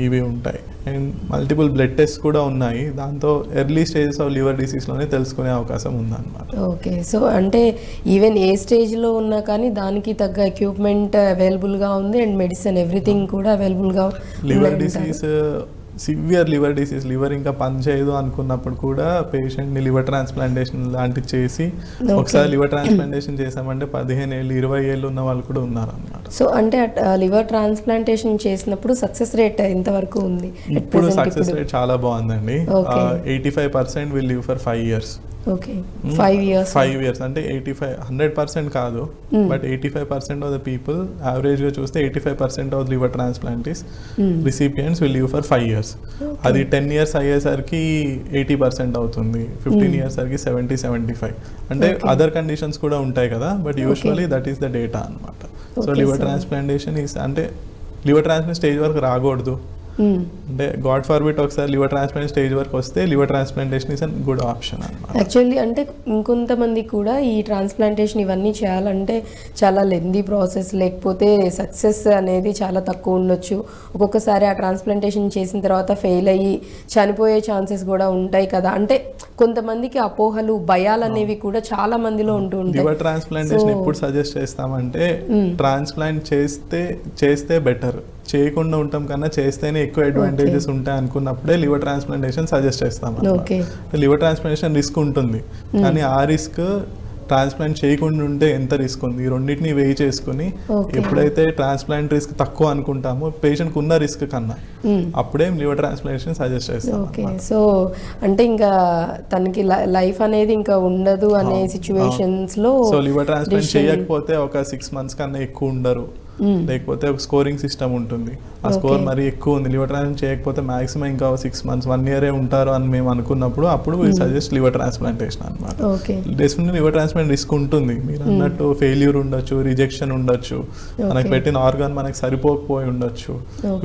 ఇవి ఉంటాయి. అండ్ మల్టిపుల్ బ్లడ్ టెస్ట్ కూడా ఉన్నాయి, దాంతో ఎర్లీ స్టేజెస్ ఆఫ్ లివర్ డిసీజ్లోనే తెలుసుకునే అవకాశం ఉందన్నమాట. ఓకే. సో అంటే ఈవెన్ ఏ స్టేజ్లో ఉన్నా కానీ దానికి తగ్గ ఎక్విప్మెంట్ అవైలబుల్గా ఉంది అండ్ మెడిసిన్ ఎవ్రీథింగ్ కూడా అవైలబుల్గా. Liver disease severe liver disease, liver ఇంకా పనిచేయదు అనుకున్నప్పుడు కూడా పేషెంట్ని లివర్ ట్రాన్స్ప్లాంటేషన్ లాంటివి చేసి ఒకసారి లివర్ ట్రాన్స్ప్లాంటేషన్ చేసామంటే 15 ఏళ్ళు 20 ఏళ్ళు ఉన్న వాళ్ళు కూడా ఉన్నారు అన్నమాట. సో అంటే లివర్ ట్రాన్స్ప్లాంటేషన్ చేసినప్పుడు సక్సెస్ రేట్ ఎంతవరకు ఉంది? ఇప్పుడు సక్సెస్ రేట్ చాలా బాగుందండి. 85% will live for 5 years. Okay. 5 years అంటే 100% కాదు, బట్ 85% ఆఫ్ ద పీపుల్ యావరేజ్గా చూస్తే 85% of liver transplantees recipients will live for 5 years. అది 10 years అయ్యేసరికి 80% అవుతుంది, 15 years సరికి 70-75. అంటే అదర్ కండిషన్స్ కూడా ఉంటాయి కదా, but usually that is the data అనమాట. సో లివర్ ట్రాన్స్ప్లాంటేషన్ అంటే లివర్ ట్రాన్స్ప్లాంట్ స్టేజ్ వరకు రాకూడదు, అంటే గాడ్ ఫార్బిట్ ఒకసారి లివర్ ట్రాన్స్ప్లాంట్ స్టేజ్ వరకు వస్తే liver transplantation is an good option అన్నమాట. యాక్చువల్లీ అంటే ఇంకొంతమంది కూడా ఈ ట్రాన్స్ప్లాంటేషన్ ఇవన్నీ చేయాలంటే చాలా లెందీ ప్రాసెస్, లేకపోతే సక్సెస్ అనేది చాలా తక్కువ ఉండొచ్చు, ఒక్కొక్కసారి ఆ ట్రాన్స్ప్లాంటేషన్ చేసిన తర్వాత ఫెయిల్ అయ్యి చనిపోయే ఛాన్సెస్ కూడా ఉంటాయి కదా, అంటే కొంతమందికి అపోహలు భయాలు అనేవి కూడా చాలా మందిలో ఉంటూ ఉంటాయి. లివర్ ట్రాన్స్ప్లాంటేషన్ ఎప్పుడు సజెస్ట్ చేస్తామంటే ట్రాన్స్ప్లాంట్ చేస్తే బెటర్, చేయకుండా ఉంటాం కన్నా చేస్తేనే ఎక్కువ అడ్వాంటేజెస్ ఉంటాయి అనుకున్నప్పుడే లివర్ ట్రాన్స్ప్లాంటేషన్ సజెస్ట్ చేస్తాం. లివర్ ట్రాన్స్ప్లాంటేషన్ రిస్క్ ఉంటుంది, కానీ ఆ రిస్క్ ట్రాన్స్ప్లాంట్ చేయకుండా ఉంటే ఎంత రిస్క్ ఉంది, ఈ రెండింటిని వెయి చేసుకుని ఎప్పుడైతే ట్రాన్స్ప్లాంట్ రిస్క్ తక్కువ అనుకుంటామో పేషెంట్కి ఉన్న రిస్క్ కన్నా అప్పుడే లివర్ ట్రాన్స్ప్లాంటేషన్ సజెస్ట్ చేస్తాం. ఓకే, సో అంటే ఇంకా తనకి లైఫ్ అనేది ఇంకా ఉండదు అనే సిచ్యువేషన్స్ లో సో లివర్ ట్రాన్స్ప్లాంట్ చేయకపోతే ఒక 6 months కన్నా ఎక్కువ ఉండరు, లేకపోతే ఒక స్కోరింగ్ సిస్టమ్ ఉంటుంది, ఆ స్కోర్ మరీ ఎక్కువ ఉంది, లివర్ ట్రాన్స్ప్లాంట్ చేయకపోతే మాక్సిమం ఇంకా 6 months 1 year ఉంటారు అని మేము అనుకున్నప్పుడు అప్పుడు సజెస్ట్ లివర్ ట్రాన్స్ప్లాంటేషన్ అనమాట. డెఫినెట్లీ లివర్ ట్రాన్స్ప్లాంట్ రిస్క్ ఉంటుంది, మీరు అన్నట్టు ఫెయిల్యూర్ ఉండొచ్చు, రిజెక్షన్ ఉండొచ్చు, మనకి పెట్టిన ఆర్గాన్ మనకి సరిపోకపోయి ఉండొచ్చు,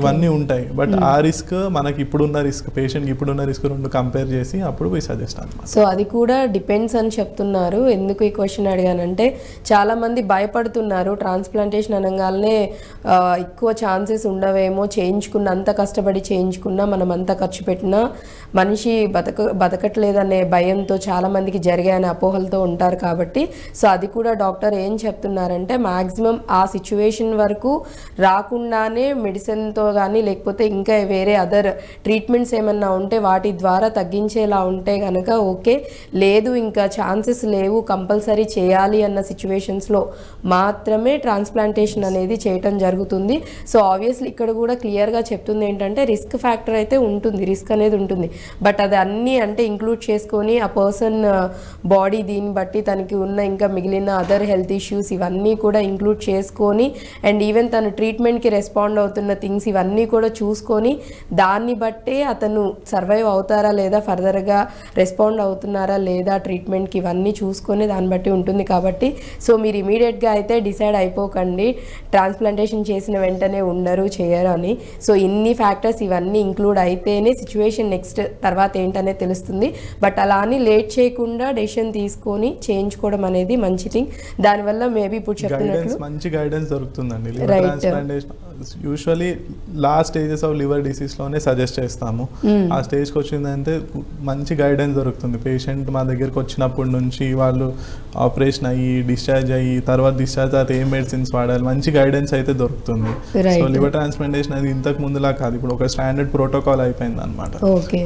ఇవన్నీ ఉంటాయి. బట్ ఆ రిస్క్ మనకి ఇప్పుడున్న రిస్క్, పేషెంట్కి ఇప్పుడున్న రిస్క్ రెండు కంపేర్ చేసి అప్పుడు సజెస్ట్ అనమాట. సో అది కూడా డిపెండ్స్ అని చెప్తున్నారు. ఎందుకు ఈ క్వశ్చన్ అడిగానంటే చాలా మంది భయపడుతున్నారు ట్రాన్స్ప్లాంటేషన్ అనగానే ఎక్కువ ఛాన్సెస్ ఉండవేమో, చేయించుకున్నంత కష్టపడి చేయించుకున్నా మనం అంత ఖర్చు పెట్టినా మనిషి బతకట్లేదనే భయంతో చాలా మందికి జరిగాయనే అపోహలతో ఉంటారు. కాబట్టి సో అది కూడా డాక్టర్ ఏం చెప్తున్నారంటే మ్యాక్సిమం ఆ సిచ్యువేషన్ వరకు రాకుండానే మెడిసిన్తో కానీ లేకపోతే ఇంకా వేరే అదర్ ట్రీట్మెంట్స్ ఏమన్నా ఉంటే వాటి ద్వారా తగ్గించేలా ఉంటే కనుక ఓకే, లేదు ఇంకా ఛాన్సెస్ లేవు కంపల్సరీ చేయాలి అన్న సిచ్యువేషన్స్లో మాత్రమే ట్రాన్స్ప్లాంటేషన్ అనేది చేయటం జరుగుతుంది. సో ఆబ్వియస్లీ ఇక్కడ కూడా క్లియర్గా చెప్తుంది ఏంటంటే రిస్క్ ఫ్యాక్టర్ అయితే ఉంటుంది, రిస్క్ అనేది ఉంటుంది. బట్ అది అన్నీ అంటే ఇంక్లూడ్ చేసుకొని ఆ పర్సన్ బాడీ దీన్ని బట్టి తనకి ఉన్న ఇంకా మిగిలిన అదర్ హెల్త్ ఇష్యూస్ ఇవన్నీ కూడా ఇంక్లూడ్ చేసుకొని అండ్ ఈవెన్ తను ట్రీట్మెంట్కి రెస్పాండ్ అవుతున్న థింగ్స్ ఇవన్నీ కూడా చూసుకొని దాన్ని బట్టే అతను సర్వైవ్ అవుతారా లేదా, ఫర్దర్గా రెస్పాండ్ అవుతున్నారా లేదా ట్రీట్మెంట్కి, ఇవన్నీ చూసుకొని దాన్ని బట్టి ఉంటుంది. కాబట్టి సో మీరు ఇమీడియట్గా అయితే డిసైడ్ అయిపోకండి ట్రాన్స్ప్లాంటేషన్ చేసిన వెంటనే ఉండరు చేయరు అని. సో ఇన్ని ఫ్యాక్టర్స్ ఇవన్నీ ఇంక్లూడ్ అయితేనే సిచ్యువేషన్ నెక్స్ట్ తర్వాత ఏంటనే తెలుస్తుంది. బట్ అలా అని లేట్ చేయకుండా డెసిషన్ తీసుకొని చేయించుకోవడం అనేది మంచి థింగ్. దానివల్ల మేబీ ఇప్పుడు చెప్పినట్లు మంచి గైడెన్స్ దొరుకుతుందండి. Liver transplantation usually last stages of liver disease లోనే సజెస్ట్ చేస్తాము. ఆ స్టేజ్కి వచ్చిందంటే మంచి గైడెన్స్ దొరుకుతుంది. పేషెంట్ మా దగ్గరకు వచ్చినప్పటి నుంచి వాళ్ళు ఆపరేషన్ అయ్యి డిశ్చార్జ్ అయ్యి తర్వాత డిశ్చార్జ్ తర్వాత ఏం మెడిసిన్స్ వాడాలి, మంచి గైడెన్స్ అయితే దొరుకుతుంది. సో లివర్ ట్రాన్స్ప్లాంటేషన్ అది ఇంతకు ముందులా కాదు, ఇప్పుడు ఒక స్టాండర్డ్ ప్రోటోకాల్ అయిపోయింది అనమాట.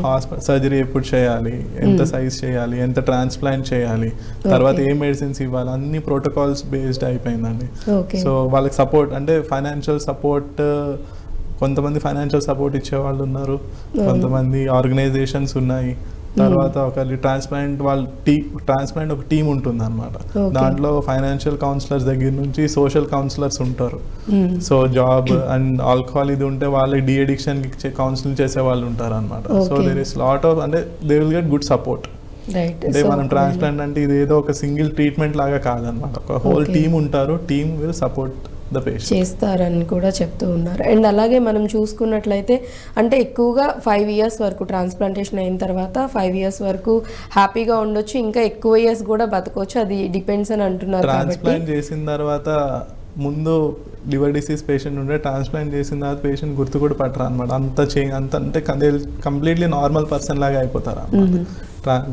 హాస్పిటల్ సర్జరీ ఎప్పుడు చేయాలి, ఎంత సైజ్ చేయాలి, ఎంత ట్రాన్స్ప్లాంట్ చేయాలి, తర్వాత ఏ మెడిసిన్స్ ఇవ్వాలి, అన్ని ప్రోటోకాల్స్ బేస్డ్ అయిపోయిందండి. సో వాళ్ళకి సపోర్ట్ అంటే ఫైనాన్షియల్ సపోర్ట్, కొంతమంది ఫైనాన్షియల్ సపోర్ట్ ఇచ్చే వాళ్ళు ఉన్నారు, కొంతమంది ఆర్గనైజేషన్స్ ఉన్నాయి, తర్వాత ఒక ట్రాన్స్ప్లాంట్ ట్రాన్స్ప్లాంట్ ఒక టీం ఉంటుంది అనమాట. దాంట్లో ఫైనాన్షియల్ కౌన్సిలర్స్ దగ్గర నుంచి సోషల్ కౌన్సిలర్స్ ఉంటారు. సో జాబ్ అండ్ ఆల్కహాల్ ఇది ఉంటే వాళ్ళు డి అడిక్షన్ కి కౌన్సిలింగ్ చేసే వాళ్ళు ఉంటారు అనమాట. So there is lot of అంటే they will get good support. అంటే మనం ట్రాన్స్ప్లాంట్ అంటే ఇది ఏదో ఒక సింగిల్ ట్రీట్మెంట్ లాగా కాదనమాట, ఒక హోల్ టీమ్ ఉంటారు, టీమ్ విల్ సపోర్ట్ చేస్తారని కూడా చెప్తూ ఉన్నారు. అండ్ అలాగే మనం చూసుకున్నట్లయితే అంటే ఎక్కువగా 5 years వరకు ట్రాన్స్ప్లాంటేషన్ అయిన తర్వాత 5 years వరకు హ్యాపీగా ఉండొచ్చు, ఇంకా ఎక్కువ ఇయర్స్ కూడా బతకొచ్చు, అది డిపెండ్స్ అని అంటున్నారు. ట్రాన్స్ప్లాంట్ చేసిన తర్వాత ముందు లివర్ డిసీజ్ పేషెంట్ ఉంటే ట్రాన్స్ప్లాంట్ చేసిన తర్వాత పేషెంట్ గుర్తు కూడా పట్టరు అనమాట. అంత అంటే కంప్లీట్లీ నార్మల్ పర్సన్ లాగా అయిపోతారు అన్నమాట.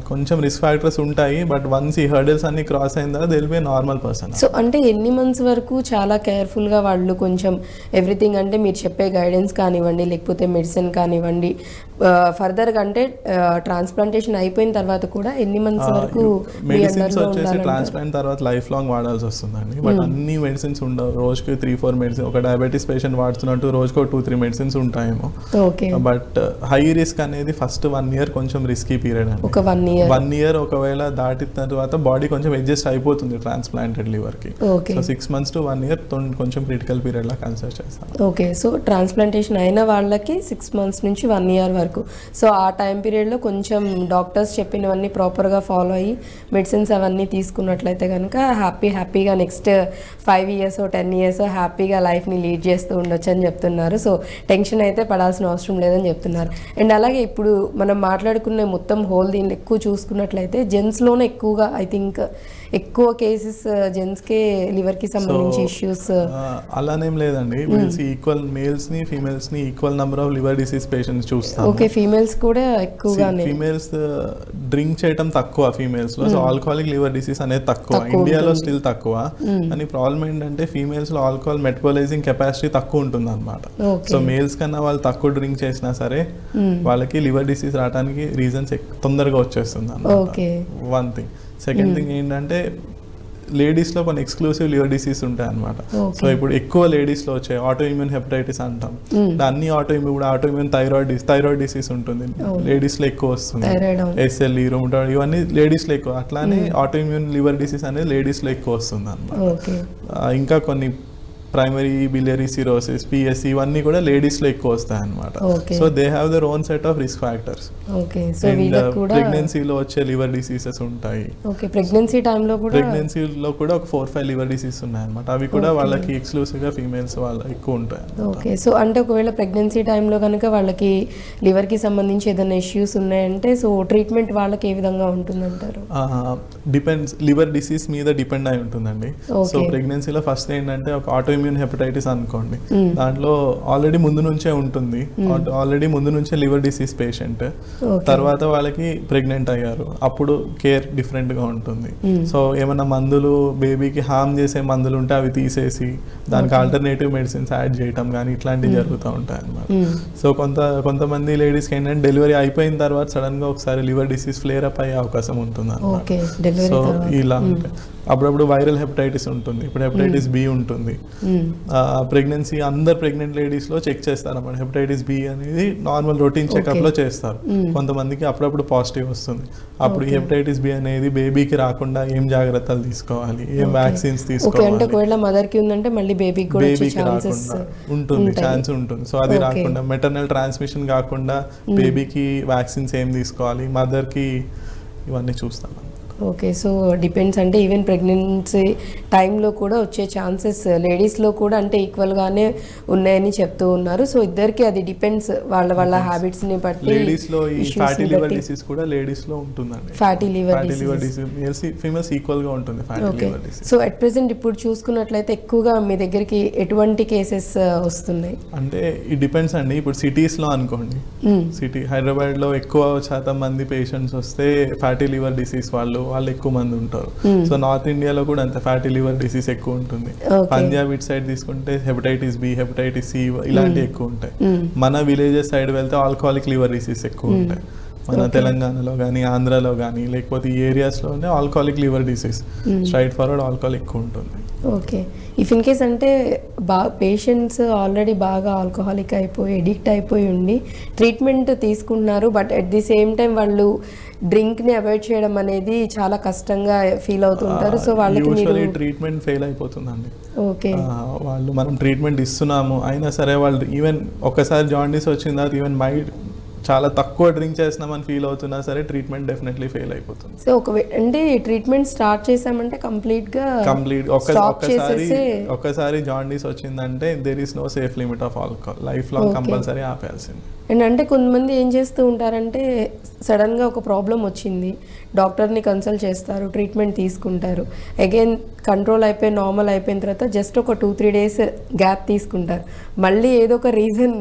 కొంచెం రిస్క్ ఫ్యాక్టర్స్ ఉంటాయి, బట్ వన్స్ ఈ హర్డల్స్ అన్ని క్రాస్ అయిన తర్వాత they will be normal person. So అంటే ఎన్ని మంత్స్ వరకు చాలా కేర్ఫుల్గా వాళ్ళు కొంచెం ఎవ్రీథింగ్ అంటే మీరు చెప్పే గైడెన్స్ కానివ్వండి లేకపోతే మెడిసిన్ కానివ్వండి ఫర్దర్గా అంటే ట్రాన్స్ప్లాంటేషన్ అయిపోయిన తర్వాత కూడా ఎన్ని మంత్స్ వరకు మెడిసిన్స్ వచ్చేసి ట్రాన్స్ప్లాంట్ తర్వాత లైఫ్ లాంగ్ వాడాల్సి వస్తుందండి. బట్ అన్ని మెడిసిన్స్ ఉండవు, రోజుకి 3-4 మెడిసిన్, ఒక డయాబెటీస్ పేషెంట్ వాడుతున్నట్టు రోజుకు 2-3 మెడిసిన్స్ ఉంటాయేమో. బట్ హై రిస్క్ అనేది ఫస్ట్ 1 year కొంచెం రిస్కీ పీరియడ్ అండి. 1 year ఒకవేళ దాటిన తర్వాత బాడీ కొంచెం అడ్జస్ట్ అయిపోతుంది ట్రాన్స్ప్లాంటెడ్ లివర్ కి. సో 6 months to 1 year కొంచెం క్రిటికల్ పీరియడ్ లా కన్సిడర్ చేస్తాం. ఓకే, సో ట్రాన్స్ప్లాంటేషన్ అయిన వాళ్ళకి 6 months నుంచి 1 year వరకు, సో ఆ టైం పీరియడ్లో కొంచెం డాక్టర్స్ చెప్పినవన్నీ ప్రాపర్గా ఫాలో అయ్యి మెడిసిన్స్ అవన్నీ తీసుకున్నట్లయితే కనుక హ్యాపీగా నెక్స్ట్ 5 years 10 years హ్యాపీగా లైఫ్ని లీడ్ చేస్తూ ఉండొచ్చు అని చెప్తున్నారు. సో టెన్షన్ అయితే పడాల్సిన అవసరం లేదని చెప్తున్నారు. అండ్ అలాగే ఇప్పుడు మనం మాట్లాడుకునే మొత్తం హోల్ దీన్ని ఎక్కువ చూసుకున్నట్లయితే జెంట్స్లోనే ఎక్కువగా ఐ థింక్ ఎక్కువ కేసెస్ జెంట్స్కే లివర్కి సంబంధించి ఇష్యూస్. అలానేం లేదండి, ఈక్వల్ మేల్స్ ని ఫీమేల్స్ ని equal number of liver disease patients చూస్తాం. ఓకే, ఫీమేల్స్ కూడా ఎక్కువగానే. ఫీమేల్స్ డ్రింక్ చేయడం తక్కువ ఫీమేల్స్ లో, సో ఆల్కహాలిక్ లివర్ డిసీజ్ అనేది తక్కువ, ఇండియాలో స్టిల్ తక్కువ. అని ప్రాబ్లం ఏంటంటే ఫీమేల్స్ లో ఆల్కహాల్ మెటబాలైజింగ్ కెపాసిటీ తక్కువ ఉంటుంది అనమాట. సో మేల్స్ కన్నా వాళ్ళు తక్కువ డ్రింక్ చేసినా సరే వాళ్ళకి లివర్ డిసీజ్ రావడానికి రీజన్స్ తొందరగా వచ్చేస్తుంది అన్నమాట. One thing. సెకండ్ థింగ్ ఏంటంటే లేడీస్లో కొన్ని ఎక్స్క్లూసివ్ లివర్ డిసీజ్ ఉంటాయి అనమాట. సో ఇప్పుడు ఎక్కువ లేడీస్లో వచ్చాయి ఆటో ఇమ్యూన్ హెపటైటిస్ అంటాం. అన్ని ఆటో ఇమ్యూన్ థైరాయిడ్ డిసీజ్ ఉంటుంది, లేడీస్లో ఎక్కువ వస్తుంది. SLE, రొమటాయిడ్ ఇవన్నీ లేడీస్లో ఎక్కువ. అట్లానే ఆటో ఇమ్యూన్ లివర్ డిసీజ్ అనేది లేడీస్లో ఎక్కువ వస్తుంది అనమాట. ఇంకా కొన్ని ప్రైమరీ బిలియరీ సిరోసిస్, PSC ఇవన్నీ కూడా లేడీస్లో ఎక్కువ వస్తాయి అనమాట. So they have their own set of risk factors. ప్రెగ్నెన్సీలో వచ్చే లివర్ డిసీజెస్ ఉంటాయి. ప్రెగ్నెన్సీలో కూడా ఒక 4-5 లివర్ డిసీజ్ ఉన్నాయి అనమాట. అవి కూడా వాళ్ళకి ఎక్స్క్లూసివ్గా ఫీమేల్స్ వాళ్ళ ఎక్కువ ఉంటాయి. ఓకే, సో అంటే ఒకవేళ ప్రెగ్నెన్సీ టైంలో కనుక వాళ్ళకి లివర్కి సంబంధించి ఏదైనా ఇష్యూస్ ఉన్నాయంటే సో ట్రీట్మెంట్ వాళ్ళకి ఏ విధంగా ఉంటుందంటారు? డిపెండ్స్, లివర్ డిసీజ్ మీద డిపెండ్ అయి ఉంటుందండి. సో ప్రెగ్నెన్సీలో ఫస్ట్ ఏంటంటే ఒక ఆటో ఇమ్యూన్ హెపటైటిస్ అనుకోండి, దాంట్లో ఆల్రెడీ ముందు నుంచే లివర్ డిసీజ్ పేషెంట్, తర్వాత వాళ్ళకి ప్రెగ్నెంట్ అయ్యారు, అప్పుడు కేర్ డిఫరెంట్ గా ఉంటుంది. సో ఏమైనా మందులు, బేబీకి హార్మ్ చేసే మందులు ఉంటే అవి తీసేసి దానికి ఆల్టర్నేటివ్ మెడిసిన్స్ యాడ్ చేయటం కానీ ఇట్లాంటివి జరుగుతూ ఉంటాయి అన్నమాట. సో కొంతమంది లేడీస్కి ఏంటంటే డెలివరీ అయిపోయిన తర్వాత సడన్ గా ఒకసారి లివర్ డిసీజ్ ఫ్లేర్ అప్ అయ్యే అవకాశం ఉంటుంది అన్నమాట. సో ఇలా ఉంటాయి. అప్పుడప్పుడు వైరల్ హెపటైటిస్ ఉంటుంది, ఇప్పుడు హెపటైటిస్ B ఉంటుంది. ప్రెగ్నెన్సీ అందరు ప్రెగ్నెంట్ లేడీస్ లో చెక్ చేస్తారు అన్నమాట. హెపటైటిస్ B అనేది నార్మల్ రొటీన్ చెకప్ లో చేస్తారు. కొంతమందికి అప్పుడప్పుడు పాజిటివ్ వస్తుంది. అప్పుడు ఈ హెపటైటిస్ B అనేది బేబీకి రాకుండా ఏం జాగ్రత్తలు తీసుకోవాలి, ఏం వ్యాక్సిన్స్ తీసుకోవాలి, మదర్ కి ఉందంటే మళ్ళీ బేబీకి రాకుండా ఉంటుంది, ఛాన్స్ ఉంటుంది. సో అది రాకుండా, మెటర్నల్ ట్రాన్స్మిషన్ కాకుండా బేబీకి వ్యాక్సిన్స్ ఏం తీసుకోవాలి, మదర్ కి, ఇవన్నీ చూస్తాం. ఓకే, సో డిపెండ్స్ అంటే ఈవెన్ ప్రెగ్నెన్సీ టైంలో కూడా వచ్చే ఛాన్సెస్ లేడీస్లో కూడా అంటే ఈక్వల్గానే ఉన్నాయని చెప్తూ ఉన్నారు. సో ఇద్దరికి అది డిపెండ్స్ వాళ్ళ హ్యాబిట్స్ని బట్టి. లేడీస్లో ఈ ఫ్యాటీ లివర్ డిసీజ్ కూడా లేడీస్లో ఉంటుందండి. ఫ్యాటీ లివర్ డిసీజ్ ఫీమేల్స్ ఈక్వల్గా ఉంటుంది fatty liver disease. So at present ఇప్పుడు చూసుకున్నట్లయితే ఎక్కువగా మీ దగ్గరికి ఎటువంటి కేసెస్ వస్తున్నాయి? అంటే ఇది డిపెండ్స్ అండి. ఇప్పుడు సిటీస్లో అనుకోండి, హైదరాబాద్లో ఎక్కువ శాతం మంది పేషెంట్స్ వస్తే ఫ్యాటీ లివర్ డిసీజ్ వాళ్ళు ఎక్కువ మంది ఉంటారు. సో నార్త్ ఇండియాలో కూడా అంత ఫ్యాటీ లివర్ డిసీజ్ ఎక్కువ ఉంటుంది. పంజాబ్ ఇట్ సైడ్ తీసుకుంటే హెపటైటిస్ B, హెపటైటిస్ C ఇలాంటివి ఎక్కువ ఉంటాయి. మన విలేజెస్ సైడ్ వెళ్తే ఆల్కహాలిక్ లివర్ డిసీజ్ ఎక్కువ ఉంటాయి. మన తెలంగాణలో కానీ, ఆంధ్రాలో కానీ, లేకపోతే ఈ ఏరియాస్లోనే alcoholic liver disease, straightforward alcohol ఎక్కువ ఉంటుంది. ఓకే, ఇఫ్ ఇన్ కేస్ అంటే పేషెంట్స్ ఆల్రెడీ బాగా ఆల్కహాలిక్ అయిపోయి ఎడిక్ట్ అయిపోయి ఉండి ట్రీట్మెంట్ తీసుకుంటున్నారు, but at the same time వాళ్ళు డ్రింక్ని అవాయిడ్ చేయడం అనేది చాలా కష్టంగా ఫీల్ అవుతుంటారు. సో వాళ్ళకి ట్రీట్మెంట్ ఫెయిల్ అయిపోతుందండి. ఓకే, వాళ్ళు మనం ట్రీట్మెంట్ ఇస్తున్నాము అయినా సరే వాళ్ళు ఈవెన్ ఒక్కసారి జాండీస్ వచ్చిన తర్వాత ఈవెన్ మైండ్ చాలా తక్కువ డ్రింక్ చేస్తున్నామని ఫీల్ అవుతున్నా సరే ట్రీట్మెంట్ డెఫినెట్లీ ఫెయిల్ అయిపోతుంది. సో అంటే ట్రీట్మెంట్ స్టార్ట్ చేసామంటే కంప్లీట్ ఒక్కసారి జాండీస్ వచ్చిందంటే there is no safe limit of alcohol, lifelong compulsory ఆపేయాల్సింది. అండ్ అంటే కొంతమంది ఏం చేస్తూ ఉంటారంటే సడన్గా ఒక ప్రాబ్లం వచ్చింది, డాక్టర్ని కన్సల్ట్ చేస్తారు, ట్రీట్మెంట్ తీసుకుంటారు, అగైన్ కంట్రోల్ అయిపోయి నార్మల్ అయిపోయిన తర్వాత జస్ట్ ఒక 2-3 days గ్యాప్ తీసుకుంటారు, మళ్ళీ ఏదో ఒక రీజన్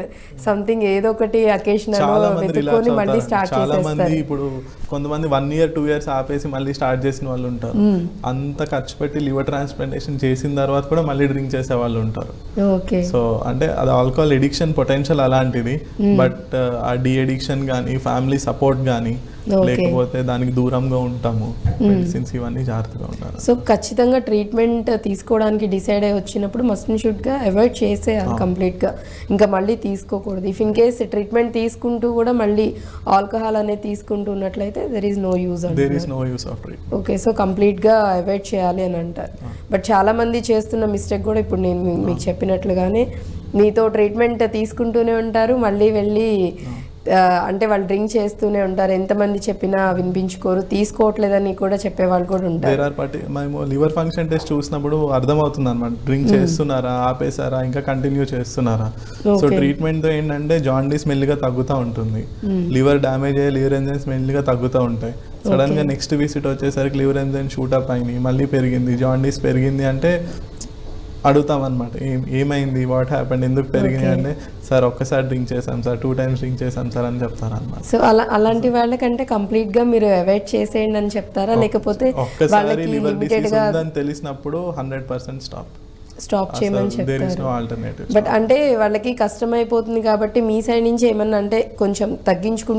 సంథింగ్ ఏదో ఒకటి అకేషన్ వెతుక్కొని మళ్ళీ స్టార్ట్ చేసేస్తారు. ఇప్పుడు కొంతమంది 1 year 2 years ఆపేసి మళ్ళీ స్టార్ట్ చేసిన వాళ్ళు ఉంటారు. అంత ఖర్చు పెట్టి లివర్ ట్రాన్స్ప్లాంటేషన్ చేసిన తర్వాత కూడా మళ్ళీ డ్రింక్ చేసే వాళ్ళు ఉంటారు. ఓకే, సో అంటే అది ఆల్కహాల్ ఎడిక్షన్ పొటెన్షియల్ అలాంటిది. బట్ ఆ డి అడిక్షన్ కానీ, ఫ్యామిలీ సపోర్ట్ కానీ, లేకపోతే దానికి దూరంగా ఉంటాము, మెడిసిన్స్ ఇవన్నీ జాగ్రత్తగా ఉండాలి. సో ఖచ్చితంగా ట్రీట్మెంట్ తీసుకోవడానికి డిసైడ్ అయ్యి వచ్చినప్పుడు మస్ట్ అండ్ షుడ్గా అవాయిడ్ చేసేయాలి కంప్లీట్గా, ఇంకా మళ్ళీ తీసుకోకూడదు. ఇఫ్ ఇన్ కేస్ ట్రీట్మెంట్ తీసుకుంటూ కూడా మళ్ళీ ఆల్కహాల్ అనేది తీసుకుంటూ ఉన్నట్లయితే there is no use of treatment. Okay, so కంప్లీట్గా అవాయిడ్ చేయాలి అని అంటారు. బట్ చాలా మంది చేస్తున్న మిస్టేక్ కూడా ఇప్పుడు నేను మీకు చెప్పినట్లుగానే మీతో ట్రీట్మెంట్ తీసుకుంటూనే ఉంటారు, మళ్ళీ వెళ్ళి అంటే వాళ్ళు డ్రింక్ చేస్తూనే ఉంటారు, ఎంతమంది చెప్పినా వినిపించుకోరు, తీసుకోవట్లేదని కూడా చెప్పేవాళ్ళు కూడా ఉంటారు. మేము లివర్ ఫంక్షన్ టెస్ట్ చూసినప్పుడు అర్థమవుతుంది అనమాట, డ్రింక్ చేస్తున్నారా, ఆపేసారా, ఇంకా కంటిన్యూ చేస్తున్నారా. సో ట్రీట్మెంట్ తో ఏంటంటే జాండీస్ మెల్లిగా తగ్గుతూ ఉంటుంది, లివర్ డ్యామేజ్ అయ్యే లివర్ ఎంజైమ్స్ మెల్లిగా తగ్గుతూ ఉంటాయి. సడన్ గా నెక్స్ట్ విజిట్ వచ్చేసరికి లివర్ ఎంజైమ్ షూటప్ అయినాయి, మళ్ళీ పెరిగింది, జాండీస్ పెరిగింది అంటే అడుగుతాం అనమాట, ఏమైంది, వాట్ హ్యాపెండ్, ఎందుకు పెరిగినాయి అంటే సార్ ఒక్కసారి డ్రింక్ చేసాం సార్, 2 times డ్రింక్ చేసాం సార్ అని చెప్తారు అనమాట. సో అలాంటి వాళ్ళకంటే కంప్లీట్ గా మీరు అవాయిడ్ చేసేయండి అని చెప్తారా, లేకపోతే ఒక్కసారి లివర్ డిసీజ్ ఉందని తెలిసినప్పుడు 100% స్టాప్ చేయమని చెప్తారు? బట్ అంటే వాళ్ళకి కష్టమైపోతుంది కాబట్టి మీ సైడ్ నుంచి ఏమన్నా అంటే కొంచెం తగ్గించుకుంటూ